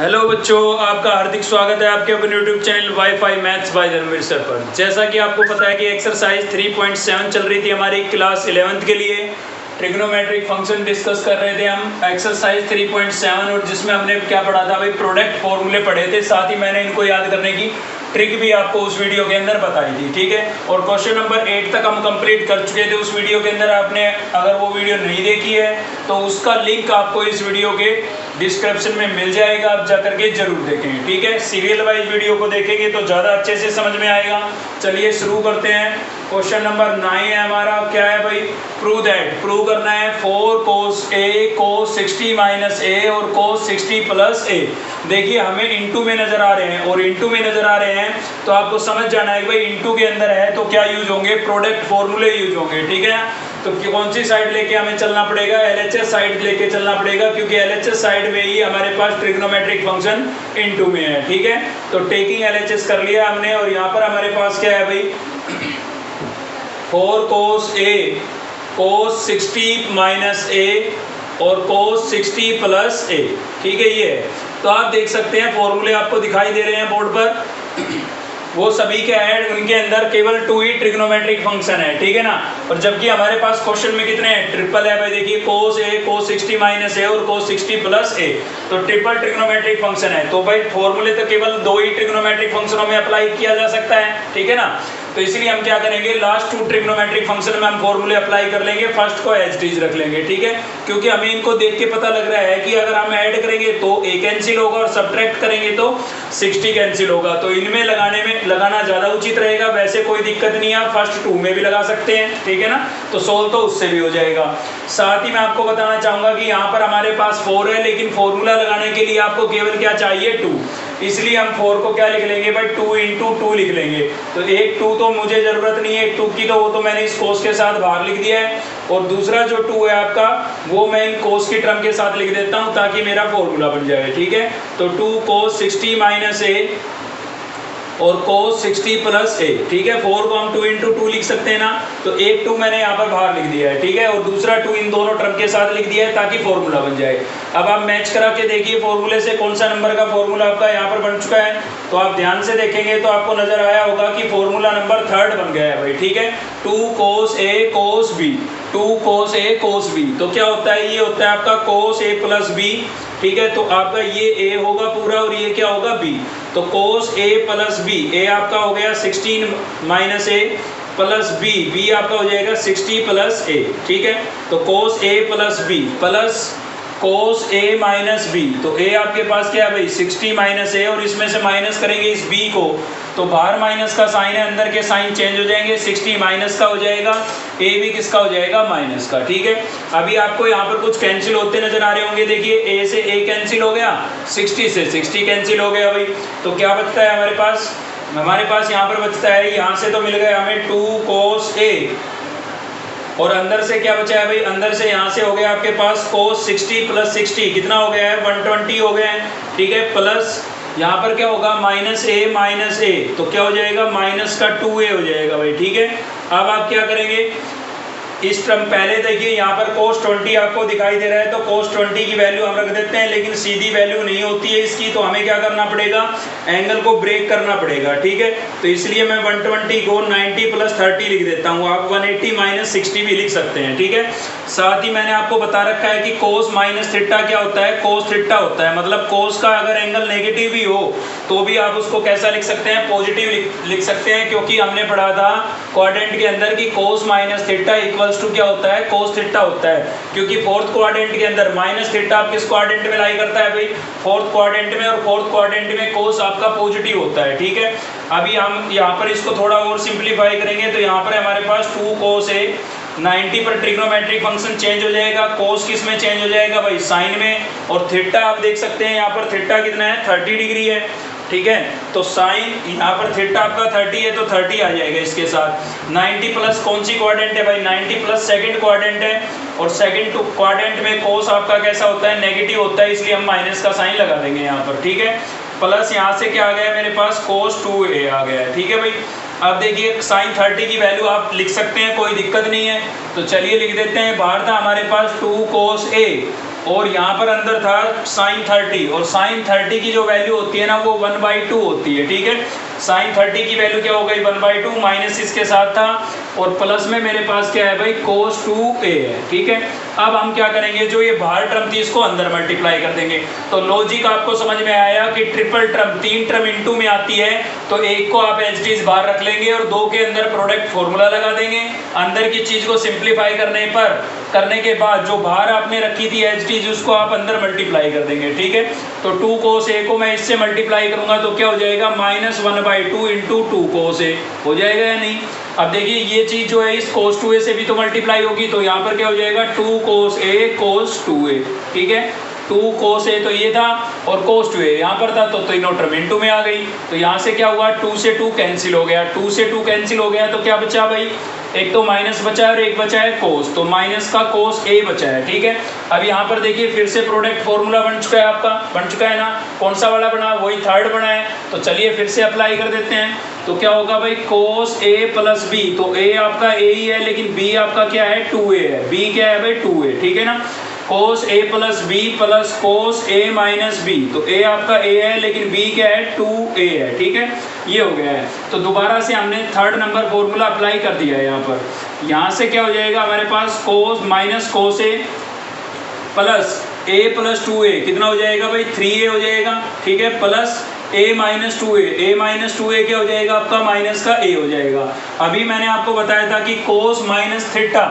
Hello बच्चों, आपका हार्दिक स्वागत है आपके अपने YouTube channel wifi maths by Ranveer sir पर। जैसा कि आपको पता है कि एक्सरसाइज 3.7 चल रही थी हमारी क्लास 11th के लिए। ट्रिग्नोमेट्रिक फंक्शन डिस्कस कर रहे थे हम एक्सरसाइज 3.7, और जिसमें हमने क्या पढ़ा था भाई, प्रोडक्ट फॉर्मूले पढ़े थे। साथ ही मैंने इनको याद करने की ट्रिक भी आपको उस वीडियो के अंदर बताई थी, ठीक है। और क्वेश्चन नंबर 8 तक हम कंप्लीट कर चुके थे उस वीडियो के अंदर। आपने अगर वो वीडियो नहीं देखी है तो उसका लिंक आपको इस वीडियो के डिस्क्रिप्शन में मिल जाएगा, आप जाकर के जरूर देखें, ठीक है। सीरियल वाइज वीडियो को देखेंगे तो ज़्यादा अच्छे से समझ में आएगा। चलिए शुरू करते हैं। क्वेश्चन नंबर 9 है हमारा। क्या है भाई? Prove that. प्रूव करना है 4 cos A cos 60 minus A और cos 60 प्लस A। देखिए हमें इनटू में नजर आ रहे हैं, और इनटू में नजर आ रहे हैं तो आपको समझ जाना है कि भाई इनटू के अंदर है तो क्या यूज होंगे, प्रोडक्ट फॉर्मूले यूज होंगे, ठीक है। तो कौन सी साइड लेके हमें चलना पड़ेगा? LHS साइड लेके चलना पड़ेगा, क्योंकि LHS साइड में ही हमारे पास ट्रिग्नोमेट्रिक फंक्शन इनटू में है, ठीक है। तो टेकिंग LHS कर लिया हमने, और यहाँ पर हमारे पास क्या है भाई, 4 cos A cos 60 minus A और cos 60 प्लस A, ठीक है। ये है तो आप देख सकते हैं फॉर्मूले आपको दिखाई दे रहे हैं बोर्ड पर। वो सभी क्या है, उनके अंदर केवल 2 ही ट्रिग्नोमेट्रिक फंक्शन है, ठीक है ना। और जबकि हमारे पास क्वेश्चन में कितने हैं? ट्रिपल है भाई। देखिए cos A cos 60 minus A और cos 60 प्लस A, तो ट्रिपल ट्रिग्नोमेट्रिक फंक्शन है। तो भाई फॉर्मूले तो केवल 2 ही ट्रिग्नोमेट्रिक फंक्शनों में अप्लाई किया जा सकता है, ठीक है ना। तो इसलिए हम क्या करेंगे, लास्ट 2 ट्रिग्नोमेट्रिक फंक्शन में हम फॉर्मूले अप्लाई कर लेंगे, फर्स्ट को एज इट इज रख लेंगे, ठीक है। क्योंकि हमें इनको देख के पता लग रहा है कि अगर हम ऐड करेंगे तो A कैंसिल होगा और सब्ट्रैक्ट करेंगे तो 60 कैंसिल होगा। तो इनमें लगाना ज़्यादा उचित रहेगा। वैसे कोई दिक्कत नहीं है, फर्स्ट 2 में भी लगा सकते हैं, ठीक है ना। तो सोल्व तो उससे भी हो जाएगा। साथ ही मैं आपको बताना चाहूँगा कि यहाँ पर हमारे पास 4 है, लेकिन फॉर्मूला लगाने के लिए आपको केवल क्या चाहिए? 2। इसलिए हम 4 को क्या लिख लेंगे भाई, 2 इंटू 2 लिख लेंगे। तो एक 2 तो मुझे ज़रूरत नहीं है, एक 2 की, तो वो तो मैंने इस कोस के साथ बाहर लिख दिया है। और दूसरा जो 2 है आपका, वो मैं इन कोस की टर्म के साथ लिख देता हूँ ताकि मेरा फॉर्मूला बन जाए, ठीक है। तो 2 cos 60 माइनस A और cos 60 प्लस A, ठीक है। 4 को हम 2 इंटू 2 लिख सकते हैं ना। तो एक 2 मैंने यहाँ पर बाहर लिख दिया है, ठीक है, और दूसरा 2 इन दोनों टर्म के साथ लिख दिया है ताकि फॉर्मूला बन जाए। अब आप मैच करा के देखिए फॉर्मूले से कौन सा नंबर का फॉर्मूला आपका यहाँ पर बन चुका है। तो आप ध्यान से देखेंगे तो आपको नजर आया होगा कि फॉर्मूला नंबर 3 बन गया है भाई, ठीक है। 2 cos A cos B, 2 cos A cos B। तो क्या होता है? ये होता है आपका cos A प्लस B, ठीक है। तो आपका ये A होगा पूरा और ये क्या होगा? B। तो cos A plus B, A आपका हो गया 16 minus A plus B, B आपका हो जाएगा 60 प्लस A, ठीक है। तो cos A plus B plus cos A minus B, तो A आपके पास क्या है भाई? 60 माइनस A, और इसमें से माइनस करेंगे इस B को, तो बाहर माइनस का साइन है, अंदर के साइन चेंज हो जाएंगे। 60 माइनस का हो जाएगा, A भी किसका हो जाएगा? माइनस का, ठीक है। अभी आपको यहाँ पर कुछ कैंसिल होते नजर आ रहे होंगे। देखिए A से A कैंसिल हो गया, 60 से 60 कैंसिल हो गया भाई। तो क्या बचता है हमारे पास? हमारे पास यहाँ पर बचता है, यहाँ से तो मिल गया हमें 2 cos A, और अंदर से क्या बचा है भाई? अंदर से यहाँ से हो गया आपके पास cos 60 प्लस 60, कितना हो गया है? 120 हो गए हैं, ठीक है। प्लस यहाँ पर क्या होगा? माइनस A, तो क्या हो जाएगा? माइनस का 2A हो जाएगा भाई, ठीक है। अब आप क्या करेंगे, इस टर्म पहले देखिए यहाँ पर cos 20 आपको दिखाई दे रहा है, तो cos 20 की वैल्यू हम रख देते हैं, लेकिन सीधी वैल्यू नहीं होती है इसकी, तो हमें क्या करना पड़ेगा? एंगल को ब्रेक करना पड़ेगा, ठीक है। तो इसलिए मैं 120 को 90 प्लस 30 लिख देता हूँ। आप 180 माइनस 60 भी लिख सकते हैं, ठीक है। साथ ही मैंने आपको बता रखा है कि cos माइनस थीटा क्या होता है? cos थीटा होता है। मतलब cos का अगर एंगल नेगेटिव भी हो तो भी आप उसको कैसा लिख सकते हैं? पॉजिटिव लिख सकते हैं, क्योंकि हमने पढ़ा था क्वाड्रेंट के अंदर कि cos minus theta equals to क्या होता है? cos थीटा होता है। क्योंकि फोर्थ क्वाड्रेंट के अंदर माइनस थीटा आप किस क्वाड्रेंट में लाई करता है भाई? फोर्थ क्वाड्रेंट में, और फोर्थ क्वाड्रेंट में cos आपका पॉजिटिव होता है, ठीक है। अभी हम यहाँ पर इसको थोड़ा और सिंप्लीफाई करेंगे, तो यहाँ पर हमारे पास 2 cos A, 90 पर ट्रिग्नोमेट्रिक फंक्शन चेंज हो जाएगा, cos किस में चेंज हो जाएगा भाई? साइन में। और थीटा आप देख सकते हैं यहाँ पर थीटा कितना है? 30 डिग्री है, ठीक है। तो साइन यहाँ पर थीटा आपका 30 है, तो 30 आ जाएगा इसके साथ। 90 प्लस कौन सी क्वाड्रेंट है भाई? 90 प्लस सेकंड क्वाड्रेंट है, और सेकंड क्वाड्रेंट में cos आपका कैसा होता है? नेगेटिव होता है, इसलिए हम माइनस का साइन लगा देंगे यहाँ पर, ठीक है। प्लस यहाँ से क्या आ गया मेरे पास? cos 2A आ गया है, ठीक है भाई। अब देखिए साइन 30 की वैल्यू आप लिख सकते हैं, कोई दिक्कत नहीं है। तो चलिए लिख देते हैं। बाहर था हमारे पास 2 cos A और यहाँ पर अंदर था साइन 30, और साइन 30 की जो वैल्यू होती है ना वो 1/2 होती है, ठीक है। साइन 30 की वैल्यू क्या हो गई 1/2, माइनस इसके साथ था, और प्लस में मेरे पास क्या है भाई cos 2a है, ठीक है। अब हम क्या करेंगे, जो ये बाहर टर्म थी इसको अंदर मल्टीप्लाई कर देंगे। तो लॉजिक आपको समझ में आया कि ट्रिपल टर्म 3 टर्म इनटू में आती है, तो एक को आप एज इट इज बाहर रख लेंगे और 2 के अंदर प्रोडक्ट फॉर्मूला लगा देंगे। अंदर की चीज को सिंप्लीफाई करने के बाद जो बाहर आपने रखी थी एज इट इज उसको आप अंदर मल्टीप्लाई कर देंगे, ठीक है। तो 2 cos a को मैं इससे मल्टीप्लाई करूंगा तो क्या हो जाएगा -1/2 इंटू 2 cos a हो जाएगा या नहीं। अब देखिए ये चीज जो है इस cos 2a से भी तो मल्टीप्लाई होगी, तो यहाँ पर क्या हो जाएगा 2 cos a cos 2a, ठीक है। 2 cos a तो ये था और cos 2a यहाँ पर था, तो तीनों टर्म इनटू में आ गई। तो यहाँ से क्या हुआ 2 से 2 कैंसिल हो गया, 2 से 2 कैंसिल हो गया तो क्या बचा भाई, एक तो माइनस बचा है और एक बचा है cos, तो माइनस का cos a बचा है, ठीक है। अब यहाँ पर देखिए फिर से प्रोडक्ट फॉर्मूला बन चुका है, आपका बन चुका है ना। कौन सा वाला बना, वही थर्ड बना है, तो चलिए फिर से अप्लाई कर देते हैं। तो क्या होगा भाई cos a प्लस b, तो a आपका a ही है लेकिन b आपका क्या है 2a है, b क्या है भाई 2a, ठीक है ना। cos a plus b plus cos a minus b, तो a आपका a है लेकिन b क्या है 2a है, ठीक है। ये हो गया है, तो दोबारा से हमने थर्ड नंबर फॉर्मूला अप्लाई कर दिया है। यहाँ पर यहाँ से क्या हो जाएगा हमारे पास cos minus cos a plus a plus 2a कितना हो जाएगा भाई 3a हो जाएगा, ठीक है, plus a minus 2a, a minus 2a क्या हो जाएगा आपका माइनस का a हो जाएगा। अभी मैंने आपको बताया था कि cos minus theta,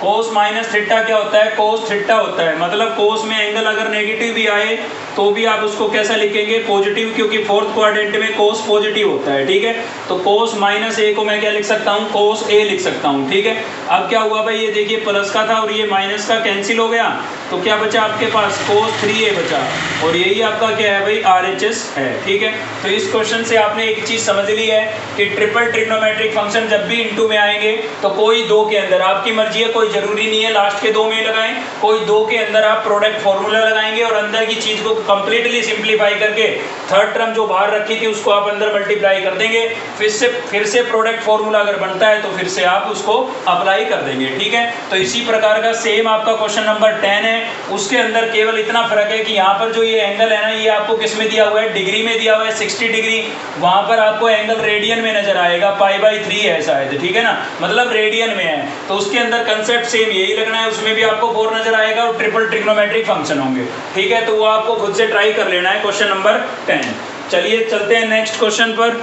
cos minus theta क्या होता है, cos थीटा होता है, मतलब cos में एंगल अगर नेगेटिव भी आए तो भी आप उसको कैसा लिखेंगे पॉजिटिव, क्योंकि फोर्थ क्वाड्रेंट में cos पॉजिटिव होता है, ठीक है। तो cos माइनस a को मैं क्या लिख सकता हूँ cos a लिख सकता हूँ, ठीक है। अब क्या हुआ भाई, ये देखिए प्लस का था और ये माइनस का कैंसिल हो गया, तो क्या बचा आपके पास cos 3a बचा, और यही आपका क्या है भाई RHS है, ठीक है। तो इस क्वेश्चन से आपने एक चीज समझ ली है कि ट्रिपल ट्रिग्नोमेट्रिक फंक्शन जब भी इनटू में आएंगे तो कोई दो के अंदर, आपकी मर्जी है, कोई जरूरी नहीं है लास्ट के दो में लगाएं, कोई दो के अंदर आप प्रोडक्ट फॉर्मूला लगाएंगे और अंदर की चीज को कंप्लीटली सिंप्लीफाई करके थर्ड टर्म जो बाहर रखी थी उसको आप अंदर मल्टीप्लाई कर देंगे। फिर से प्रोडक्ट फॉर्मूला अगर बनता है तो फिर से आप उसको अप्लाई कर देंगे, ठीक है। तो इसी प्रकार का सेम आपका क्वेश्चन नंबर 10 है, उसके अंदर केवल इतना फर्क है कि यहाँ पर जो ये एंगल है ना ये आपको किस में दिया हुआ है, डिग्री में दिया हुआ है 60 डिग्री, वहां पर आपको एंगल रेडियन में नजर आएगा, π/3 है शायद, ठीक है ना, मतलब रेडियन में है। तो उसके अंदर कंसेप्ट सेम यही लगना है, उसमें भी आपको 4 नजर आएगा और ट्रिपल ट्रिग्नोमेट्रिक फंक्शन होंगे, ठीक है। तो वो आपको खुद से ट्राई कर लेना है क्वेश्चन नंबर 10। चलिए चलते हैं नेक्स्ट क्वेश्चन पर।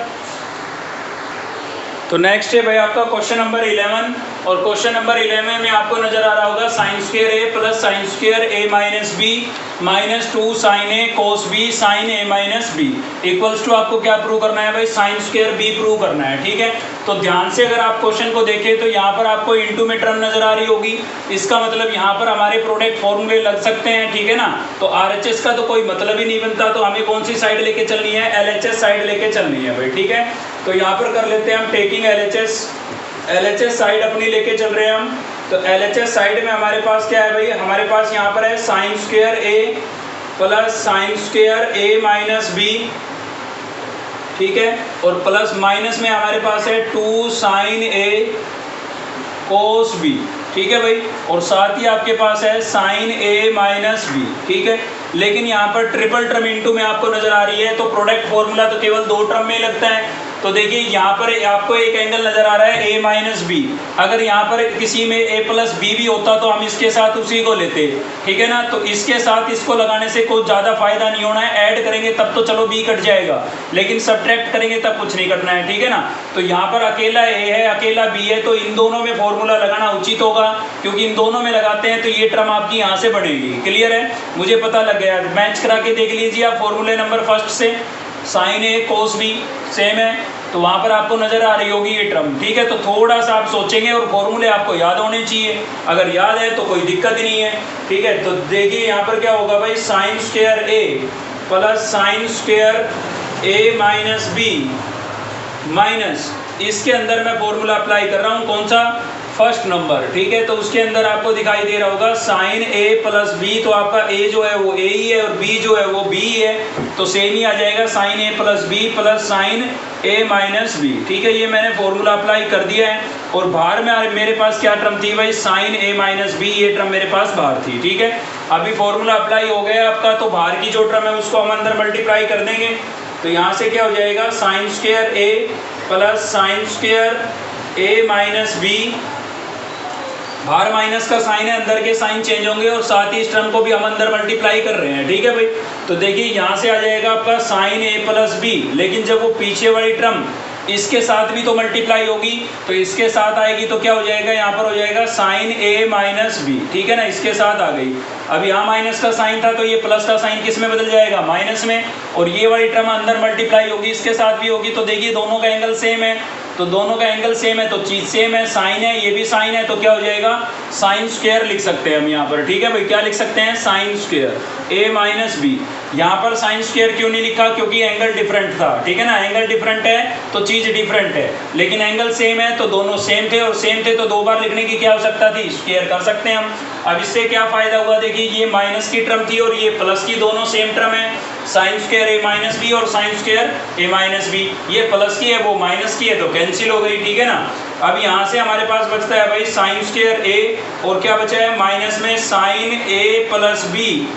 तो नेक्स्ट है भाई आपका क्वेश्चन नंबर 11, और क्वेश्चन नंबर 11 में आपको नजर आ रहा होगा sine square a plus sine square a minus b minus 2 sine a cos b sine a minus b equals to आपको क्या प्रूव करना है भाई, साइन स्क्वायर b प्रूव करना है, ठीक है। तो ध्यान से अगर आप क्वेश्चन को देखें तो यहाँ पर आपको इनटू में टर्म नजर आ रही होगी, इसका मतलब यहाँ पर हमारे प्रोडक्ट फॉर्मूले लग सकते हैं, ठीक है ना। तो RHS का तो कोई मतलब ही नहीं बनता, तो हमें कौन सी साइड लेके चलनी है, LHS साइड लेके चलनी है भाई, ठीक है। तो यहाँ पर कर लेते हैं हम टेकिंग LHS साइड अपनी लेके चल रहे हैं हम। तो LHS साइड में हमारे पास क्या है भाई, हमारे पास यहाँ पर है sign square a plus sine square a minus b, ठीक है, और प्लस माइनस में हमारे पास है 2 साइन a कोस b, ठीक है भाई, और साथ ही आपके पास है साइन a माइनस b, ठीक है। लेकिन यहाँ पर ट्रिपल टर्म इनटू में आपको नजर आ रही है, तो प्रोडक्ट फॉर्मूला तो केवल 2 टर्म में लगता है। तो देखिए यहाँ पर आपको एक एंगल नजर आ रहा है a माइनस b, अगर यहाँ पर किसी में a प्लस b भी होता तो हम इसके साथ उसी को लेते, ठीक है ना। तो इसके साथ इसको लगाने से कोई ज़्यादा फायदा नहीं होना है, ऐड करेंगे तब तो चलो b कट जाएगा, लेकिन सब्ट्रैक्ट करेंगे तब कुछ नहीं कटना है, ठीक है ना। तो यहाँ पर अकेला a है अकेला b है, तो इन दोनों में फॉर्मूला लगाना उचित होगा, क्योंकि इन दोनों में लगाते हैं तो ये टर्म आपकी यहाँ से बढ़ेगी। क्लियर है, मुझे पता लग गया, मैच करा के देख लीजिए आप फॉर्मूले नंबर फर्स्ट से, sine a cos b same है, तो वहां पर आपको नजर आ रही होगी ये टर्म, ठीक है। तो थोड़ा सा आप सोचेंगे और फॉर्मूले आपको याद होने चाहिए, अगर याद है तो कोई दिक्कत ही नहीं है, ठीक है। तो देखिए यहाँ पर क्या होगा भाई, sign square a plus sine square a minus b minus, इसके अंदर मैं फॉर्मूला अप्लाई कर रहा हूँ, कौन सा, फर्स्ट नंबर, ठीक है। तो उसके अंदर आपको दिखाई दे रहा होगा साइन ए प्लस बी, तो आपका ए जो है वो ए ही है और बी जो है वो बी ही है, तो सेम ही आ जाएगा साइन ए प्लस बी प्लस साइन ए माइनस बी, ठीक है। ये मैंने फॉर्मूला अप्लाई कर दिया है और बाहर में मेरे पास क्या टर्म थी भाई, साइन ए माइनस बी, ये टर्म मेरे पास बाहर थी, ठीक है। अभी फॉर्मूला अप्लाई हो गया आपका, तो बाहर की जो टर्म है उसको हम अंदर मल्टीप्लाई कर देंगे। तो यहाँ से क्या हो जाएगा, साइन स्क्वायर ए प्लस साइन स्क्वायर ए माइनस बी, बाहर माइनस का साइन है, अंदर के साइन चेंज होंगे और साथ ही इस टर्म को भी हम अंदर मल्टीप्लाई कर रहे हैं, ठीक है भाई। तो देखिए यहाँ से आ जाएगा आपका साइन ए प्लस बी, लेकिन जब वो पीछे वाली टर्म इसके साथ भी तो मल्टीप्लाई होगी, तो इसके साथ आएगी तो क्या हो जाएगा, यहाँ पर हो जाएगा साइन ए माइनस बी, ठीक है ना, इसके साथ आ गई। अब यहाँ माइनस का साइन था तो ये प्लस का साइन किस में बदल जाएगा, माइनस में, और ये वाली टर्म अंदर मल्टीप्लाई होगी, इसके साथ भी होगी। तो देखिए दोनों का एंगल सेम है, तो दोनों का एंगल सेम है तो चीज सेम है, साइन है, ये भी साइन है, तो क्या हो जाएगा, साइन स्क्वायर लिख सकते हैं हम यहाँ पर, ठीक है भाई। क्या लिख सकते हैं, साइन स्क्वायर ए माइनस बी। यहाँ पर साइन स्क्वायर क्यों नहीं लिखा, क्योंकि एंगल डिफरेंट था, ठीक है ना, एंगल डिफरेंट है तो चीज डिफरेंट है, लेकिन एंगल सेम है तो दोनों सेम थे, और सेम थे तो दो बार लिखने की क्या आवश्यकता थी, स्क्वायर कर सकते हैं हम। अब इससे क्या फायदा हुआ, देखिए ये माइनस की टर्म थी और ये प्लस की, दोनों सेम टर्म है, साइन स्क्वायर ए माइनस बी और साइन स्क्वायर ए माइनस बी, ये प्लस की है वो माइनस की है तो कैंसिल हो गई, ठीक है ना। अब यहाँ से हमारे पास बचता है भाई साइन स्क्वायर ए, और क्या बचा है माइनस में साइन ए प्लस बी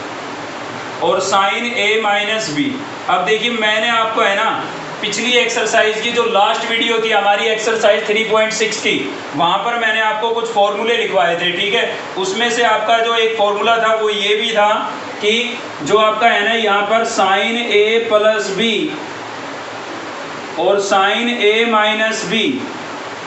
और साइन ए माइनस बी। अब देखिए मैंने आपको है ना पिछली एक्सरसाइज की जो लास्ट वीडियो थी हमारी एक्सरसाइज 3.6 की, वहाँ पर मैंने आपको कुछ फॉर्मूले लिखवाए थे, ठीक है। उसमें से आपका जो एक फॉर्मूला था वो ये भी था कि जो आपका है ना यहाँ पर साइन ए प्लस बी और साइन ए माइनस बी,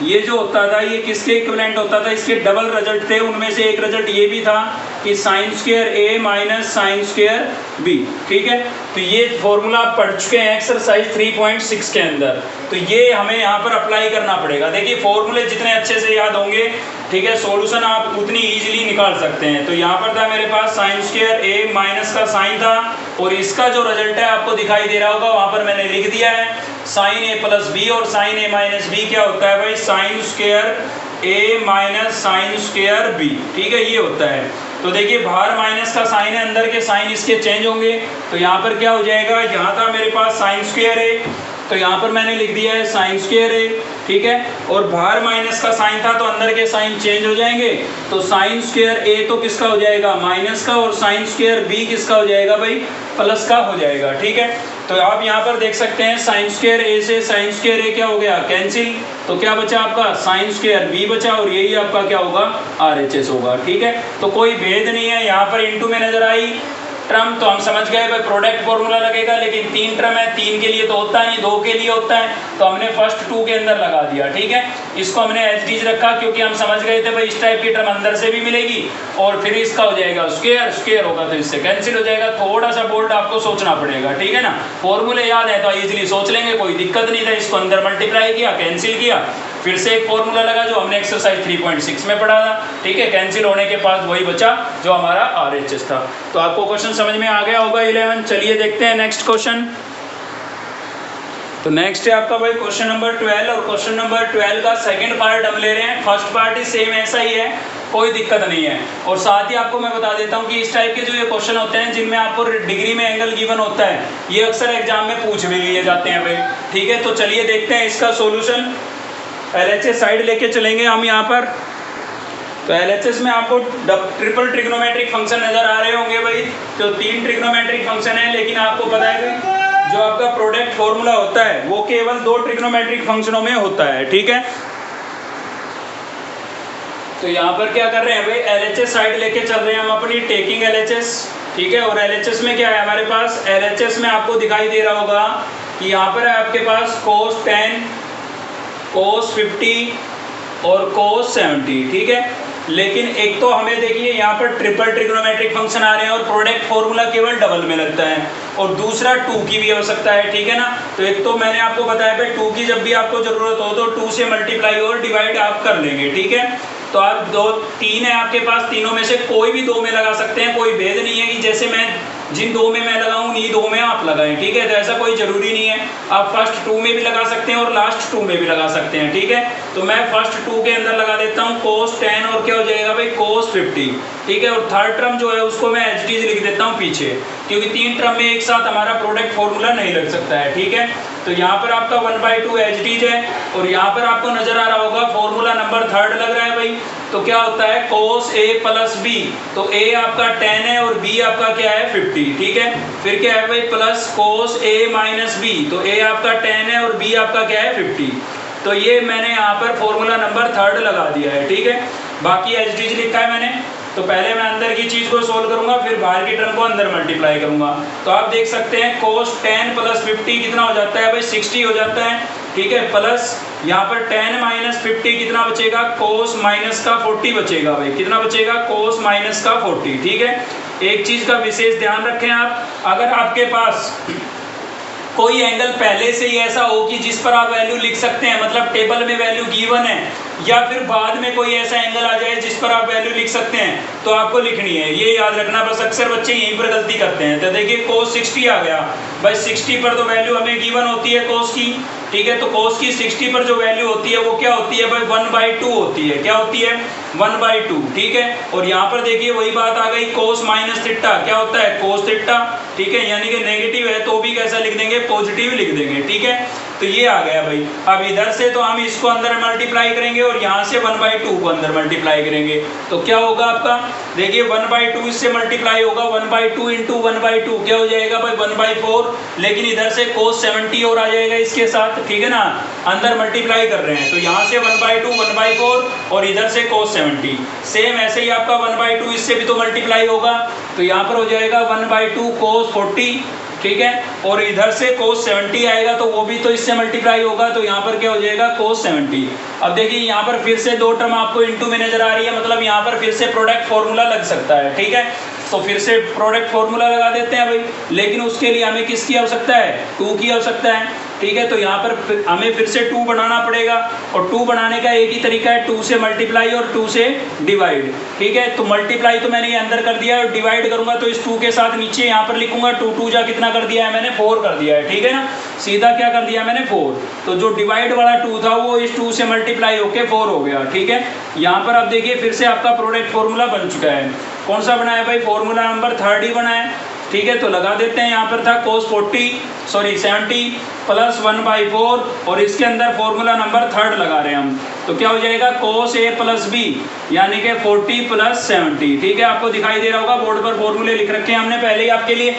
ये जो होता था ये किसके इक्विवेलेंट होता था, इसके डबल रिजल्ट थे। उनमें से एक रिजल्ट ये भी था कि साइन स्क्वायर ए माइनस साइन स्क्वायर बी, ठीक है। तो ये फॉर्मूला आप पढ़ चुके हैं एक्सरसाइज 3.6 के अंदर, तो ये हमें यहाँ पर अप्लाई करना पड़ेगा। देखिए फॉर्मूले जितने अच्छे से याद होंगे, ठीक है, सॉल्यूशन आप उतनी इजीली निकाल सकते हैं। तो यहाँ पर था मेरे पास साइन स्क्वायर ए माइनस का साइन था, और इसका जो रिजल्ट है आपको दिखाई दे रहा होगा, वहाँ पर मैंने लिख दिया है साइन ए प्लस बी, और साइन ए माइनस बी क्या होता है भाई, साइन स्क्वायर ए माइनस साइन स्क्वायर बी, ठीक है, ये होता है। तो देखिए बाहर माइनस का साइन है, अंदर के साइन इसके चेंज होंगे, तो यहाँ पर क्या हो जाएगा, यहाँ था मेरे पास साइन स्क्वायर ए, तो यहाँ पर मैंने लिख दिया है साइन स्क्वायर ए, ठीक है, और बाहर माइनस का साइन था तो अंदर के साइन चेंज हो जाएंगे, तो साइन स्क्वायर ए तो किसका हो जाएगा, माइनस का, और साइन स्क्वायर बी किसका हो जाएगा भाई, प्लस का हो जाएगा, ठीक है। तो आप यहाँ पर देख सकते हैं साइन स्क्वायर ए से साइन स्क्वायर ए क्या हो गया, कैंसिल, तो क्या बचा आपका साइन स्क्वायर बी बचा, और यही आपका क्या होगा, RHS होगा, ठीक है। तो कोई भेद नहीं है, यहाँ पर इंटू में नजर आई टर्म तो हम समझ गए भाई प्रोडक्ट फॉर्मूला लगेगा, लेकिन 3 टर्म है, 3 के लिए तो होता नहीं, 2 के लिए होता है, तो हमने फर्स्ट 2 के अंदर लगा दिया, ठीक है। इसको हमने एज इट इज रखा क्योंकि हम समझ गए थे भाई इस टाइप की टर्म अंदर से भी मिलेगी, और फिर इसका हो जाएगा स्क्वायर, स्क्वायर होगा तो इससे कैंसिल हो जाएगा। थोड़ा सा बोल्ड आपको सोचना पड़ेगा, ठीक है ना। फॉर्मूले याद है तो इजीली सोच लेंगे, कोई दिक्कत नहीं था। इसको अंदर मल्टीप्लाई किया, कैंसिल किया, फिर से एक फॉर्मूला लगा जो हमने एक्सरसाइज 3.6 में पढ़ा था, ठीक है। कैंसिल होने के बाद वही बचा जो हमारा RHS था। तो आपको क्वेश्चन समझ में आ गया होगा 11। चलिए देखते हैं नेक्स्ट क्वेश्चन। तो नेक्स्ट है आपका भाई क्वेश्चन नंबर 12, और क्वेश्चन नंबर 12 का सेकंड पार्ट हम ले रहे हैं। फर्स्ट पार्ट ही सेम ऐसा ही है, कोई दिक्कत नहीं है। और साथ ही आपको मैं बता देता हूँ कि इस टाइप के जो ये क्वेश्चन होते हैं जिनमें आपको डिग्री में एंगल गिवन होता है, ये अक्सर एग्जाम में पूछ भी लिए जाते हैं भाई, ठीक है। तो चलिए देखते हैं इसका सोल्यूशन। LHS साइड लेके चलेंगे हम यहाँ पर। तो LHS में आपको ट्रिपल ट्रिग्नोमेट्रिक फंक्शन नजर आ रहे होंगे भाई, तो 3 ट्रिग्नोमेट्रिक फंक्शन है, लेकिन आपको पता है जो आपका प्रोडक्ट फॉर्मूला होता है वो केवल 2 ट्रिग्नोमेट्रिक फंक्शनों में होता है, ठीक है। तो यहाँ पर क्या कर रहे हैं भाई, LHS साइड लेके चल रहे हैं हम अपनी, टेकिंग LHS, ठीक है। और LHS में क्या है हमारे पास, LHS में आपको दिखाई दे रहा होगा कि यहाँ पर है आपके पास cos 10, cos 50 और cos 70, ठीक है। लेकिन एक तो हमें देखिए यहाँ पर ट्रिपल ट्रिग्नोमेट्रिक फंक्शन आ रहे हैं और प्रोडक्ट फॉर्मूला केवल डबल में लगता है, और दूसरा 2 की भी आवश्यकता है, ठीक है ना। तो एक तो मैंने आपको बताया भाई 2 की जब भी आपको जरूरत हो तो 2 से मल्टीप्लाई और डिवाइड आप कर लेंगे, ठीक है। तो आप 2 3 है आपके पास, तीनों में से कोई भी 2 में लगा सकते हैं, कोई भेद नहीं है कि जैसे मैं जिन दो में मैं लगाऊं उन्हीं दो में आप लगाएं, ठीक है। तो ऐसा कोई जरूरी नहीं है, आप फर्स्ट 2 में भी लगा सकते हैं और लास्ट 2 में भी लगा सकते हैं, ठीक है। तो मैं फर्स्ट 2 के अंदर लगा देता हूँ cos 10 और क्या हो जाएगा भाई cos 50, ठीक है। और थर्ड टर्म जो है उसको मैं एज इट इज लिख देता हूँ पीछे, क्योंकि 3 टर्म में एक साथ हमारा प्रोडक्ट फॉर्मूला नहीं लग सकता है, ठीक है। तो यहाँ पर आपका 1/2 एज इट इज है, और यहाँ पर आपको नजर आ रहा होगा फॉर्मूला नंबर 3 लग रहा है भाई। तो क्या होता है cos a प्लस b, तो a आपका 10 है और b आपका क्या है 50, ठीक है। फिर क्या है भाई plus cos a minus b, तो a आपका 10 है और b आपका क्या है 50। तो ये मैंने यहाँ पर फॉर्मूला नंबर 3 लगा दिया है, ठीक है। बाकी एज इट इज लिखा है मैंने। तो पहले मैं अंदर की चीज को सोल्व करूंगा, फिर बाहर की टर्म को अंदर मल्टीप्लाई करूंगा। तो आप देख सकते हैं cos 10 प्लस 50 कितना हो जाता है भाई 60 हो जाता है, ठीक है। प्लस यहाँ पर 10 माइनस 50 कितना बचेगा cos माइनस का 40 बचेगा भाई, कितना बचेगा cos माइनस का 40, ठीक है। एक चीज का विशेष ध्यान रखें आप, अगर आपके पास कोई एंगल पहले से ही ऐसा हो कि जिस पर आप वैल्यू लिख सकते हैं, मतलब टेबल में वैल्यू गिवन है, या फिर बाद में कोई ऐसा एंगल आ जाए जिस पर आप वैल्यू लिख सकते हैं, तो आपको लिखनी है, ये याद रखना। बस अक्सर बच्चे यहीं पर गलती करते हैं। तो देखिए cos 60 आ गया भाई, 60 पर तो वैल्यू हमें गिवन होती है cos की, ठीक है। तो cos की 60 पर जो वैल्यू होती है वो क्या होती है भाई 1/2 होती है, क्या होती है 1/2, ठीक है। और यहाँ पर देखिए वही बात आ गई, cos माइनस थीटा क्या होता है cos थीटा, ठीक है। यानी कि नेगेटिव है तो भी कैसा लिख देंगे पॉजिटिव लिख देंगे, ठीक है। तो ये आ गया भाई। अब इधर से तो हम इसको अंदर मल्टीप्लाई करेंगे और यहाँ से 1/2 को अंदर मल्टीप्लाई करेंगे, तो क्या होगा आपका, देखिए 1/2 इससे मल्टीप्लाई होगा, 1/2 इंटू 1/2 क्या हो जाएगा भाई 1/4, लेकिन इधर से cos 70 और आ जाएगा इसके साथ, ठीक है ना, अंदर मल्टीप्लाई कर रहे हैं। तो यहाँ से 1/2 1/4 और इधर से cos 70, सेम ऐसे ही आपका 1/2 इससे भी तो मल्टीप्लाई होगा, तो यहाँ पर हो जाएगा 1/2 cos 40, ठीक है। और इधर से cos 70 आएगा तो वो भी तो इससे मल्टीप्लाई होगा, तो यहाँ पर क्या हो जाएगा cos 70। अब देखिए यहाँ पर फिर से दो टर्म आपको इनटू में नजर आ रही है, मतलब यहाँ पर फिर से प्रोडक्ट फॉर्मूला लग सकता है, ठीक है। तो फिर से प्रोडक्ट फॉर्मूला लगा देते हैं भाई, लेकिन उसके लिए हमें किसकी आवश्यकता है 2 की आवश्यकता है, ठीक है। तो यहाँ पर हमें फिर से 2 बनाना पड़ेगा, और 2 बनाने का एक ही तरीका है 2 से मल्टीप्लाई और 2 से डिवाइड, ठीक है। तो मल्टीप्लाई तो मैंने ये अंदर कर दिया है, और डिवाइड करूंगा तो इस 2 के साथ नीचे यहाँ पर लिखूंगा 2 2 जा कितना कर दिया है मैंने 4 कर दिया है, ठीक है ना, सीधा क्या कर दिया मैंने 4। तो जो डिवाइड वाला 2 था वो इस 2 से मल्टीप्लाई होके 4 हो गया, ठीक है। यहाँ पर अब देखिए फिर से आपका प्रोडक्ट फॉर्मूला बन चुका है। कौन सा बना है भाई फॉर्मूला नंबर 3 ही बना है, ठीक है। तो लगा देते हैं, यहाँ पर था cos 70 प्लस 1/4 और इसके अंदर फॉर्मूला नंबर 3 लगा रहे हैं हम, तो क्या हो जाएगा cos a प्लस b यानी कि 40 प्लस 70, ठीक है। आपको दिखाई दे रहा होगा बोर्ड पर फॉर्मूले लिख रखे हैं हमने पहले ही आपके लिए।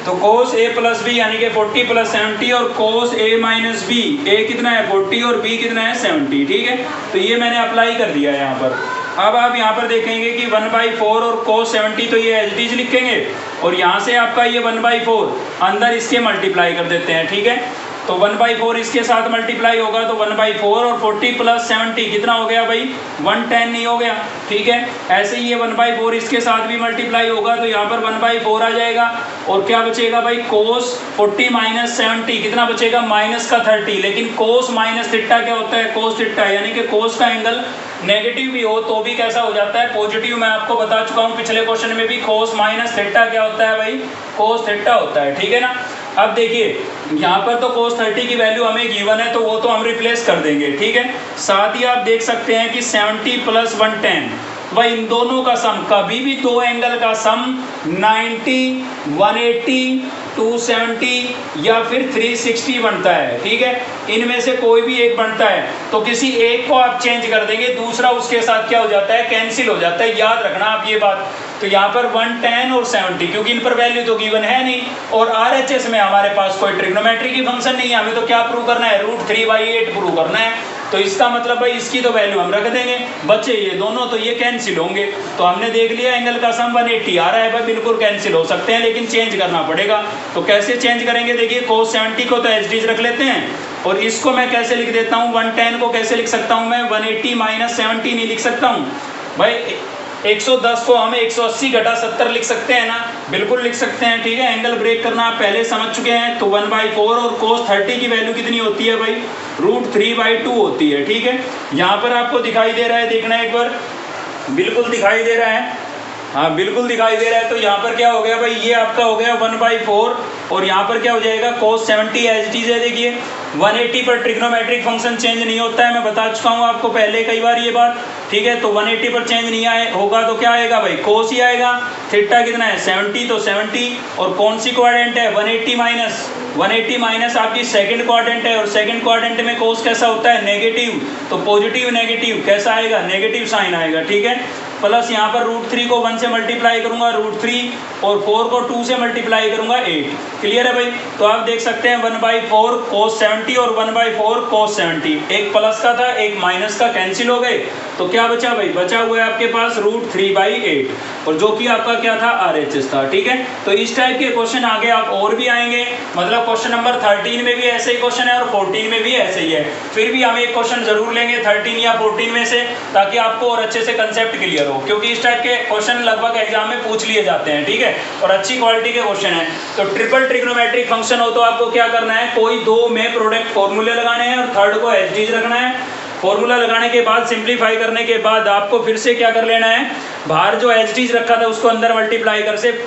तो cos a प्लस b यानी कि 40 प्लस 70 और cos a minus b, a कितना है 40 और b कितना है 70, ठीक है। तो ये मैंने अप्लाई कर दिया है यहाँ पर। अब आप यहाँ पर देखेंगे कि 1/4 और cos 70 तो ये एज इट इज लिखेंगे, और यहाँ से आपका ये 1/4 अंदर इसके मल्टीप्लाई कर देते हैं, ठीक है। तो 1/4 इसके साथ मल्टीप्लाई होगा तो 1/4 और 40 प्लस 70 कितना हो गया भाई 110 नहीं हो गया, ठीक है। ऐसे ही ये 1/4 इसके साथ भी मल्टीप्लाई होगा तो यहाँ पर 1/4 आ जाएगा, और क्या बचेगा भाई cos 40 माइनस 70 कितना बचेगा माइनस का 30। लेकिन cos माइनस थीटा क्या होता है cos थीटा, यानी कि cos का एंगल नेगेटिव भी हो तो भी कैसा हो जाता है पॉजिटिव। मैं आपको बता चुका हूँ पिछले क्वेश्चन में भी, cos माइनस थीटा क्या होता है भाई cos थीटा होता है, ठीक है ना। अब देखिए यहाँ पर तो cos 30 की वैल्यू हमें गिवन है तो वो तो हम रिप्लेस कर देंगे, ठीक है। साथ ही आप देख सकते हैं कि 70 प्लस 110, भाई इन दोनों का सम, कभी भी दो एंगल का सम 90, 180, 270 या फिर 360 बनता है, ठीक है। इनमें से कोई भी एक बनता है तो किसी एक को आप चेंज कर देंगे, दूसरा उसके साथ क्या हो जाता है कैंसिल हो जाता है, याद रखना आप ये बात। तो यहाँ पर 110 और 70 क्योंकि इन पर वैल्यू तो गिवन है नहीं, और RHS में हमारे पास कोई ट्रिग्नोमेट्री की फंक्शन नहीं है, हमें तो क्या प्रूव करना है √3/8 प्रूव करना है। तो इसका मतलब भाई इसकी तो वैल्यू हम रख देंगे, बच्चे ये दोनों तो ये कैंसिल होंगे। तो हमने देख लिया एंगल का सम 180 आ रहा है भाई, बिल्कुल कैंसिल हो सकते हैं लेकिन चेंज करना पड़ेगा। तो कैसे चेंज करेंगे, देखिए cos 70 को तो एच रख लेते हैं, और इसको मैं कैसे लिख देता हूँ 110 को कैसे लिख सकता हूँ मैं 180 माइनस 70 नहीं लिख सकता हूँ भाई। 110 को हम 180 घटा 70 लिख सकते हैं ना, बिल्कुल लिख सकते हैं, ठीक है। एंगल ब्रेक करना आप पहले समझ चुके हैं। तो 1/4 और cos 30 की वैल्यू कितनी होती है भाई √3/2 होती है, ठीक है। यहाँ पर आपको दिखाई दे रहा है, देखना एक बार, बिल्कुल दिखाई दे रहा है। हाँ बिल्कुल दिखाई दे रहा है। तो यहाँ पर क्या हो गया भाई, ये आपका हो गया 1/4 और यहाँ पर क्या हो जाएगा cos 70 एज इट इज है। देखिए 180 पर ट्रिग्नोमेट्रिक फंक्शन चेंज नहीं होता है, मैं बता चुका हूँ आपको पहले कई बार ये बात, ठीक है। तो 180 पर चेंज नहीं आए होगा तो क्या आएगा भाई, cos ही आएगा। थीटा कितना है 70, तो 70 और कौन सी क्वाड्रेंट है 180 माइनस आपकी सेकंड क्वाड्रेंट है, और सेकंड क्वाड्रेंट में cos कैसा होता है नेगेटिव, तो पॉजिटिव नेगेटिव कैसा आएगा, नेगेटिव साइन आएगा, ठीक है। प्लस यहाँ पर √3 को 1 से मल्टीप्लाई करूंगा √3 और 4 को 2 से मल्टीप्लाई करूंगा 8। क्लियर है भाई। तो आप देख सकते हैं 1/4 cos 70 और 1/4 cos 70, एक प्लस का था एक माइनस का, कैंसिल हो गए। तो क्या बचा भाई, बचा हुआ है आपके पास √3/8, और जो कि आपका क्या था RHS था, ठीक है। तो इस टाइप के क्वेश्चन आगे आप और भी आएंगे, मतलब क्वेश्चन नंबर 13 में भी ऐसे ही क्वेश्चन है और 14 में भी ऐसे ही है। फिर भी हम एक क्वेश्चन जरूर लेंगे 13 या 14 में से, ताकि आपको और अच्छे से कंसेप्ट क्लियर हो, क्योंकि इस टाइप के क्वेश्चन लगभग एग्जाम में पूछ लिए जाते हैं, ठीक है, और अच्छी क्वालिटी के क्वेश्चन है। तो ट्रिपल ट्रिग्नोमेट्रिक फंक्शन हो तो आपको क्या करना है, कोई दो में प्रोडक्ट फॉर्मूले लगाने हैं और थर्ड को एज इट इज रखना है। फॉर्मूला लगाने के बाद सिंप्लीफाई करने के बाद आपको फिर से क्या कर लेना है, बाहर जो एज इट इज रखा था उसको अंदर मल्टीप्लाई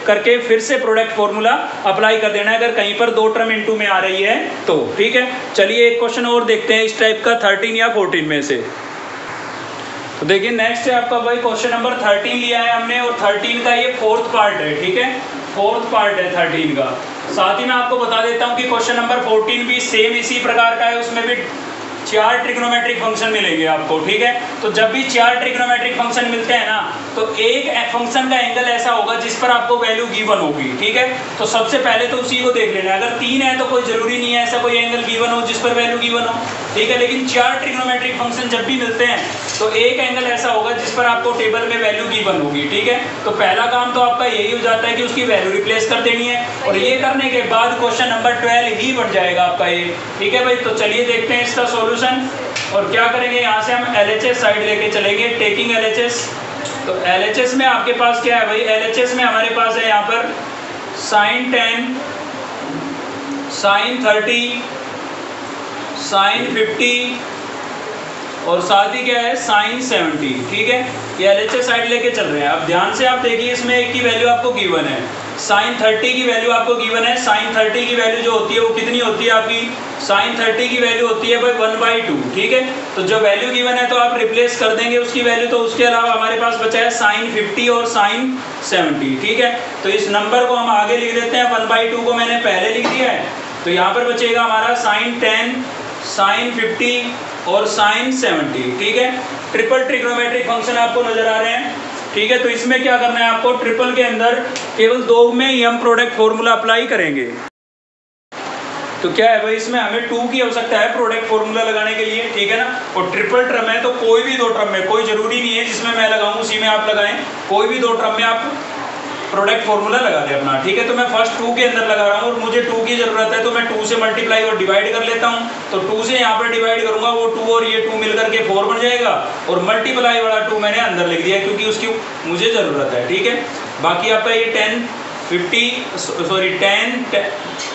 करके फिर से प्रोडक्ट फॉर्मूला अप्लाई कर देना है, अगर कहीं पर दो टर्म इनटू में आ रही है तो, ठीक है। चलिए एक क्वेश्चन और देखते हैं इस टाइप का 13 या 14 में से। तो देखिए नेक्स्ट है आपका भाई क्वेश्चन नंबर 13 लिया है हमने, और 13 का ये फोर्थ पार्ट है, ठीक है, फोर्थ पार्ट है 13 का। साथ ही मैं आपको बता देता हूँ कि क्वेश्चन नंबर 14 भी सेम इसी प्रकार का है, उसमें भी 4 ट्रिग्नोमेट्रिक फंक्शन मिलेंगे आपको, ठीक है। तो जब भी 4 ट्रिग्नोमेट्रिक फंक्शन मिलते हैं ना, तो एक फंक्शन का एंगल ऐसा होगा जिस पर आपको वैल्यू गिवन होगी, ठीक है। तो सबसे पहले तो उसी को देख लेना है। अगर 3 है तो कोई जरूरी नहीं है ऐसा कोई एंगल गिवन हो जिस पर वैल्यू गिवन हो, ठीक है। लेकिन 4 ट्रिग्नोमेट्रिक फंक्शन जब भी मिलते हैं तो एक एंगल ऐसा होगा जिस पर आपको टेबल में वैल्यू गिवन होगी, ठीक है। तो पहला काम तो आपका यही हो जाता है कि उसकी वैल्यू रिप्लेस कर देनी है, और ये करने के बाद क्वेश्चन नंबर 12 ही बन जाएगा आपका ये, ठीक है भाई। तो चलिए देखते हैं इसका सॉल्यूशन। और क्या करेंगे, यहाँ से हम LHS साइड लेके चलेंगे, टेकिंग LHS। तो LHS में आपके पास क्या है भाई, LHS में हमारे पास है यहाँ पर sin 10, sin 30, sin 50 और साथ ही क्या है sin 70, ठीक है। ये LHS साइड लेके चल रहे हैं। अब ध्यान से आप देखिए, इसमें एक की वैल्यू आपको गिवन है, sin 30 की वैल्यू आपको गिवन है। sin 30 की वैल्यू जो होती है वो कितनी होती है आपकी, sin 30 की वैल्यू होती है भाई 1/2, ठीक है। तो जो वैल्यू गिवन है तो आप रिप्लेस कर देंगे उसकी वैल्यू। तो उसके अलावा हमारे पास बचा है sin 50 और sin 70, ठीक है। तो इस नंबर को हम आगे लिख देते हैं, 1/2 को मैंने पहले लिख दिया है। तो यहाँ पर बचेगा हमारा sin 10, sin 50 और sin 70, ठीक है। ट्रिपल ट्रिग्नोमेट्रिक फंक्शन आपको नजर आ रहे हैं, ठीक है। तो इसमें क्या करना है आपको, ट्रिपल के अंदर केवल 2 में ही हम प्रोडक्ट फॉर्मूला अप्लाई करेंगे। तो क्या है भाई, इसमें हमें 2 की आवश्यकता है प्रोडक्ट फॉर्मूला लगाने के लिए, ठीक है ना। और ट्रिपल टर्म है तो कोई भी 2 टर्म में, कोई जरूरी नहीं है जिसमें मैं लगाऊं उसी में आप लगाएं, कोई भी 2 टर्म में आप प्रोडक्ट फॉर्मूला लगा दे अपना, ठीक है। तो मैं फर्स्ट 2 के अंदर लगा रहा हूँ और मुझे 2 की जरूरत है, तो मैं 2 से मल्टीप्लाई और डिवाइड कर लेता हूँ। तो 2 से यहाँ पर डिवाइड करूंगा, वो 2 और ये 2 मिलकर के 4 बन जाएगा, और मल्टीप्लाई वाला 2 मैंने अंदर लिख दिया क्योंकि उसकी मुझे जरूरत है, ठीक है। बाकी आपका ये 10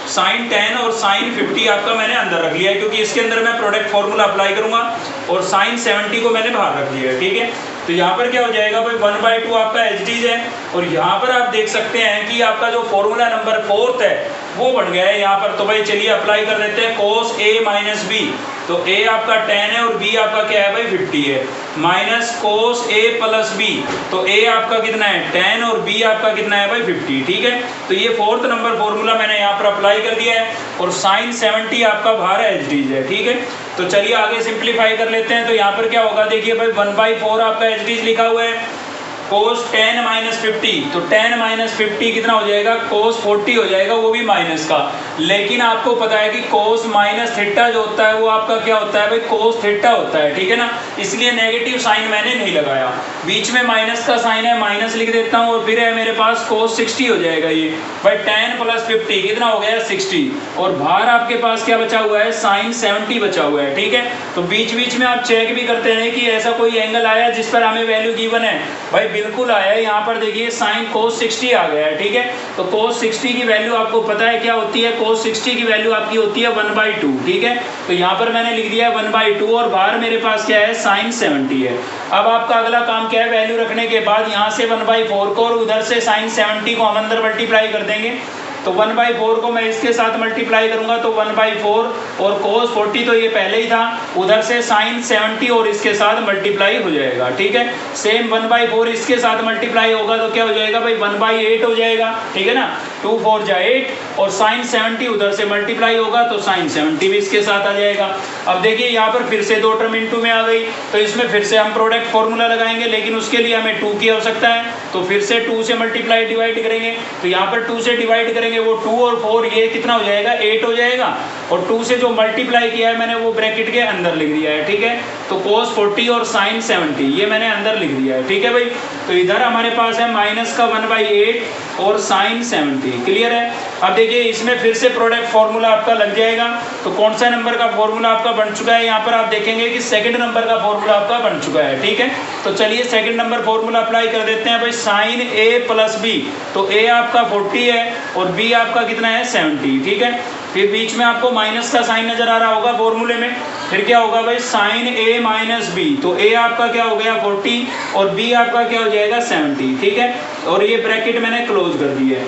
sin 10 और sin 50 आपका मैंने अंदर रख लिया है, क्योंकि इसके अंदर मैं प्रोडक्ट फॉर्मूला अप्लाई करूंगा, और sin 70 को मैंने बाहर रख दिया है, ठीक है। तो यहाँ पर क्या हो जाएगा भाई, 1/2 आपका एज इट इज है। और यहाँ पर आप देख सकते हैं कि आपका जो फॉर्मूला नंबर 4 है वो बन गया है यहाँ पर। तो भाई चलिए अप्लाई कर देते हैं, cos A माइनस B। तो A आपका 10 है और B आपका क्या है भाई 50 है, minus cos A plus B। तो A आपका कितना है 10 और B आपका कितना है भाई 50, ठीक है। तो ये 4th नंबर फॉर्मूला मैंने यहाँ पर अप्लाई कर दिया है, और sin 70 आपका बाहर एज इट इज है, ठीक है। तो चलिए आगे सिंप्लीफाई कर लेते हैं। तो यहाँ पर क्या होगा, देखिए भाई 1/4 आपका एज इट इज लिखा हुआ है, cos 10 माइनस 50। तो 10 माइनस 50 कितना हो जाएगा, cos 40 हो जाएगा, वो भी माइनस का। लेकिन आपको पता है कि cos माइनस थीटा जो होता है वो आपका क्या होता है भाई, cos थीटा होता है, ठीक है ना। इसलिए नेगेटिव साइन मैंने नहीं लगाया, बीच में माइनस का साइन है, माइनस लिख देता हूँ। और फिर है मेरे पास cos 60 हो जाएगा ये भाई, 10 प्लस 50 कितना हो गया 60। और बाहर आपके पास क्या बचा हुआ है, sin 70 बचा हुआ है, ठीक है। तो बीच बीच में आप चेक भी करते रहे कि ऐसा कोई एंगल आया जिस पर हमें वैल्यू गिवन है। भाई बिल्कुल आया है। यहाँ पर देखिए साइन cos 60 आ गया है, ठीक है। तो cos 60 की वैल्यू आपको पता है क्या होती है, cos 60 की वैल्यू आपकी होती है 1/2, ठीक है। तो यहाँ पर मैंने लिख दिया है 1/2 और बाहर मेरे पास क्या है साइन 70 है। अब आपका अगला काम क्या है, वैल्यू रखने के बाद यहाँ से 1/4 को और उधर से साइन 70 को हम अंदर मल्टीप्लाई कर देंगे। तो 1/4 को मैं इसके साथ मल्टीप्लाई करूंगा तो 1/4 और cos 40 तो ये पहले ही था, उधर से साइन 70 और इसके साथ मल्टीप्लाई हो जाएगा, ठीक है। सेम 1/4 इसके साथ मल्टीप्लाई होगा तो क्या हो जाएगा भाई 1/8 हो जाएगा, ठीक है ना। 2 4 जा 8 और साइन 70 उधर से मल्टीप्लाई होगा तो साइन 70 भी इसके साथ आ जाएगा। अब देखिए यहाँ पर फिर से 2 टर्म इनटू में आ गई, तो इसमें फिर से हम प्रोडक्ट फॉर्मूला लगाएंगे, लेकिन उसके लिए हमें 2 की आवश्यकता है। तो फिर से 2 से मल्टीप्लाई डिवाइड करेंगे, तो यहाँ पर 2 से डिवाइड करेंगे वो 2 और 4 ये कितना हो जाएगा 8 हो जाएगा, और 2 से जो मल्टीप्लाई किया है मैंने वो ब्रैकेट के अंदर लिख दिया है, ठीक है। तो cos 40 और साइन 70 ये मैंने अंदर लिख दिया है, ठीक है भाई। तो इधर हमारे पास है माइनस का 1/8 और साइन 70, क्लियर है। अब देखिए इसमें फिर से प्रोडक्ट फॉर्मूला आपका लग जाएगा। तो कौन सा नंबर का फॉर्मूला आपका बन चुका है, यहाँ पर आप देखेंगे कि सेकंड नंबर का फॉर्मूला आपका बन चुका है, ठीक है। तो चलिए सेकंड नंबर फॉर्मूला अप्लाई कर देते हैं भाई। साइन a प्लस b, तो a आपका 40 है और b आपका कितना है 70, ठीक है। फिर बीच में आपको माइनस का साइन नजर आ रहा होगा फॉर्मूले में, फिर क्या होगा भाई साइन a माइनस b, तो a आपका क्या हो गया 40 और b आपका क्या हो जाएगा 70, ठीक है। और ये ब्रैकेट मैंने क्लोज कर दिया है।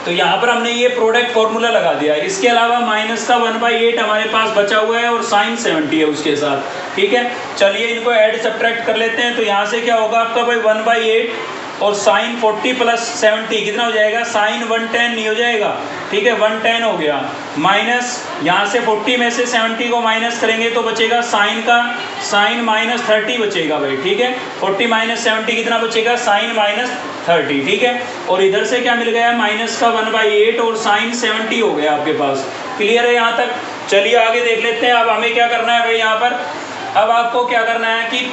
तो यहाँ पर हमने ये प्रोडक्ट फॉर्मूला लगा दिया। इसके अलावा माइनस का 1/8 हमारे पास बचा हुआ है और साइन 70 है उसके साथ, ठीक है। चलिए इनको ऐड सब्ट्रैक्ट कर लेते हैं। तो यहाँ से क्या होगा आपका भाई 1/8 और साइन 40 प्लस 70 कितना हो जाएगा साइन 110 नहीं हो जाएगा, ठीक है 110 हो गया। माइनस यहाँ से 40 में से 70 को माइनस करेंगे तो बचेगा साइन का साइन -30 बचेगा भाई, ठीक है। 40 माइनस 70 कितना बचेगा साइन -30, ठीक है। और इधर से क्या मिल गया माइनस का 1/8 और साइन 70 हो गया आपके पास, क्लियर है यहाँ तक। चलिए आगे देख लेते हैं। अब हमें क्या करना है भाई यहाँ पर, अब आपको क्या करना है कि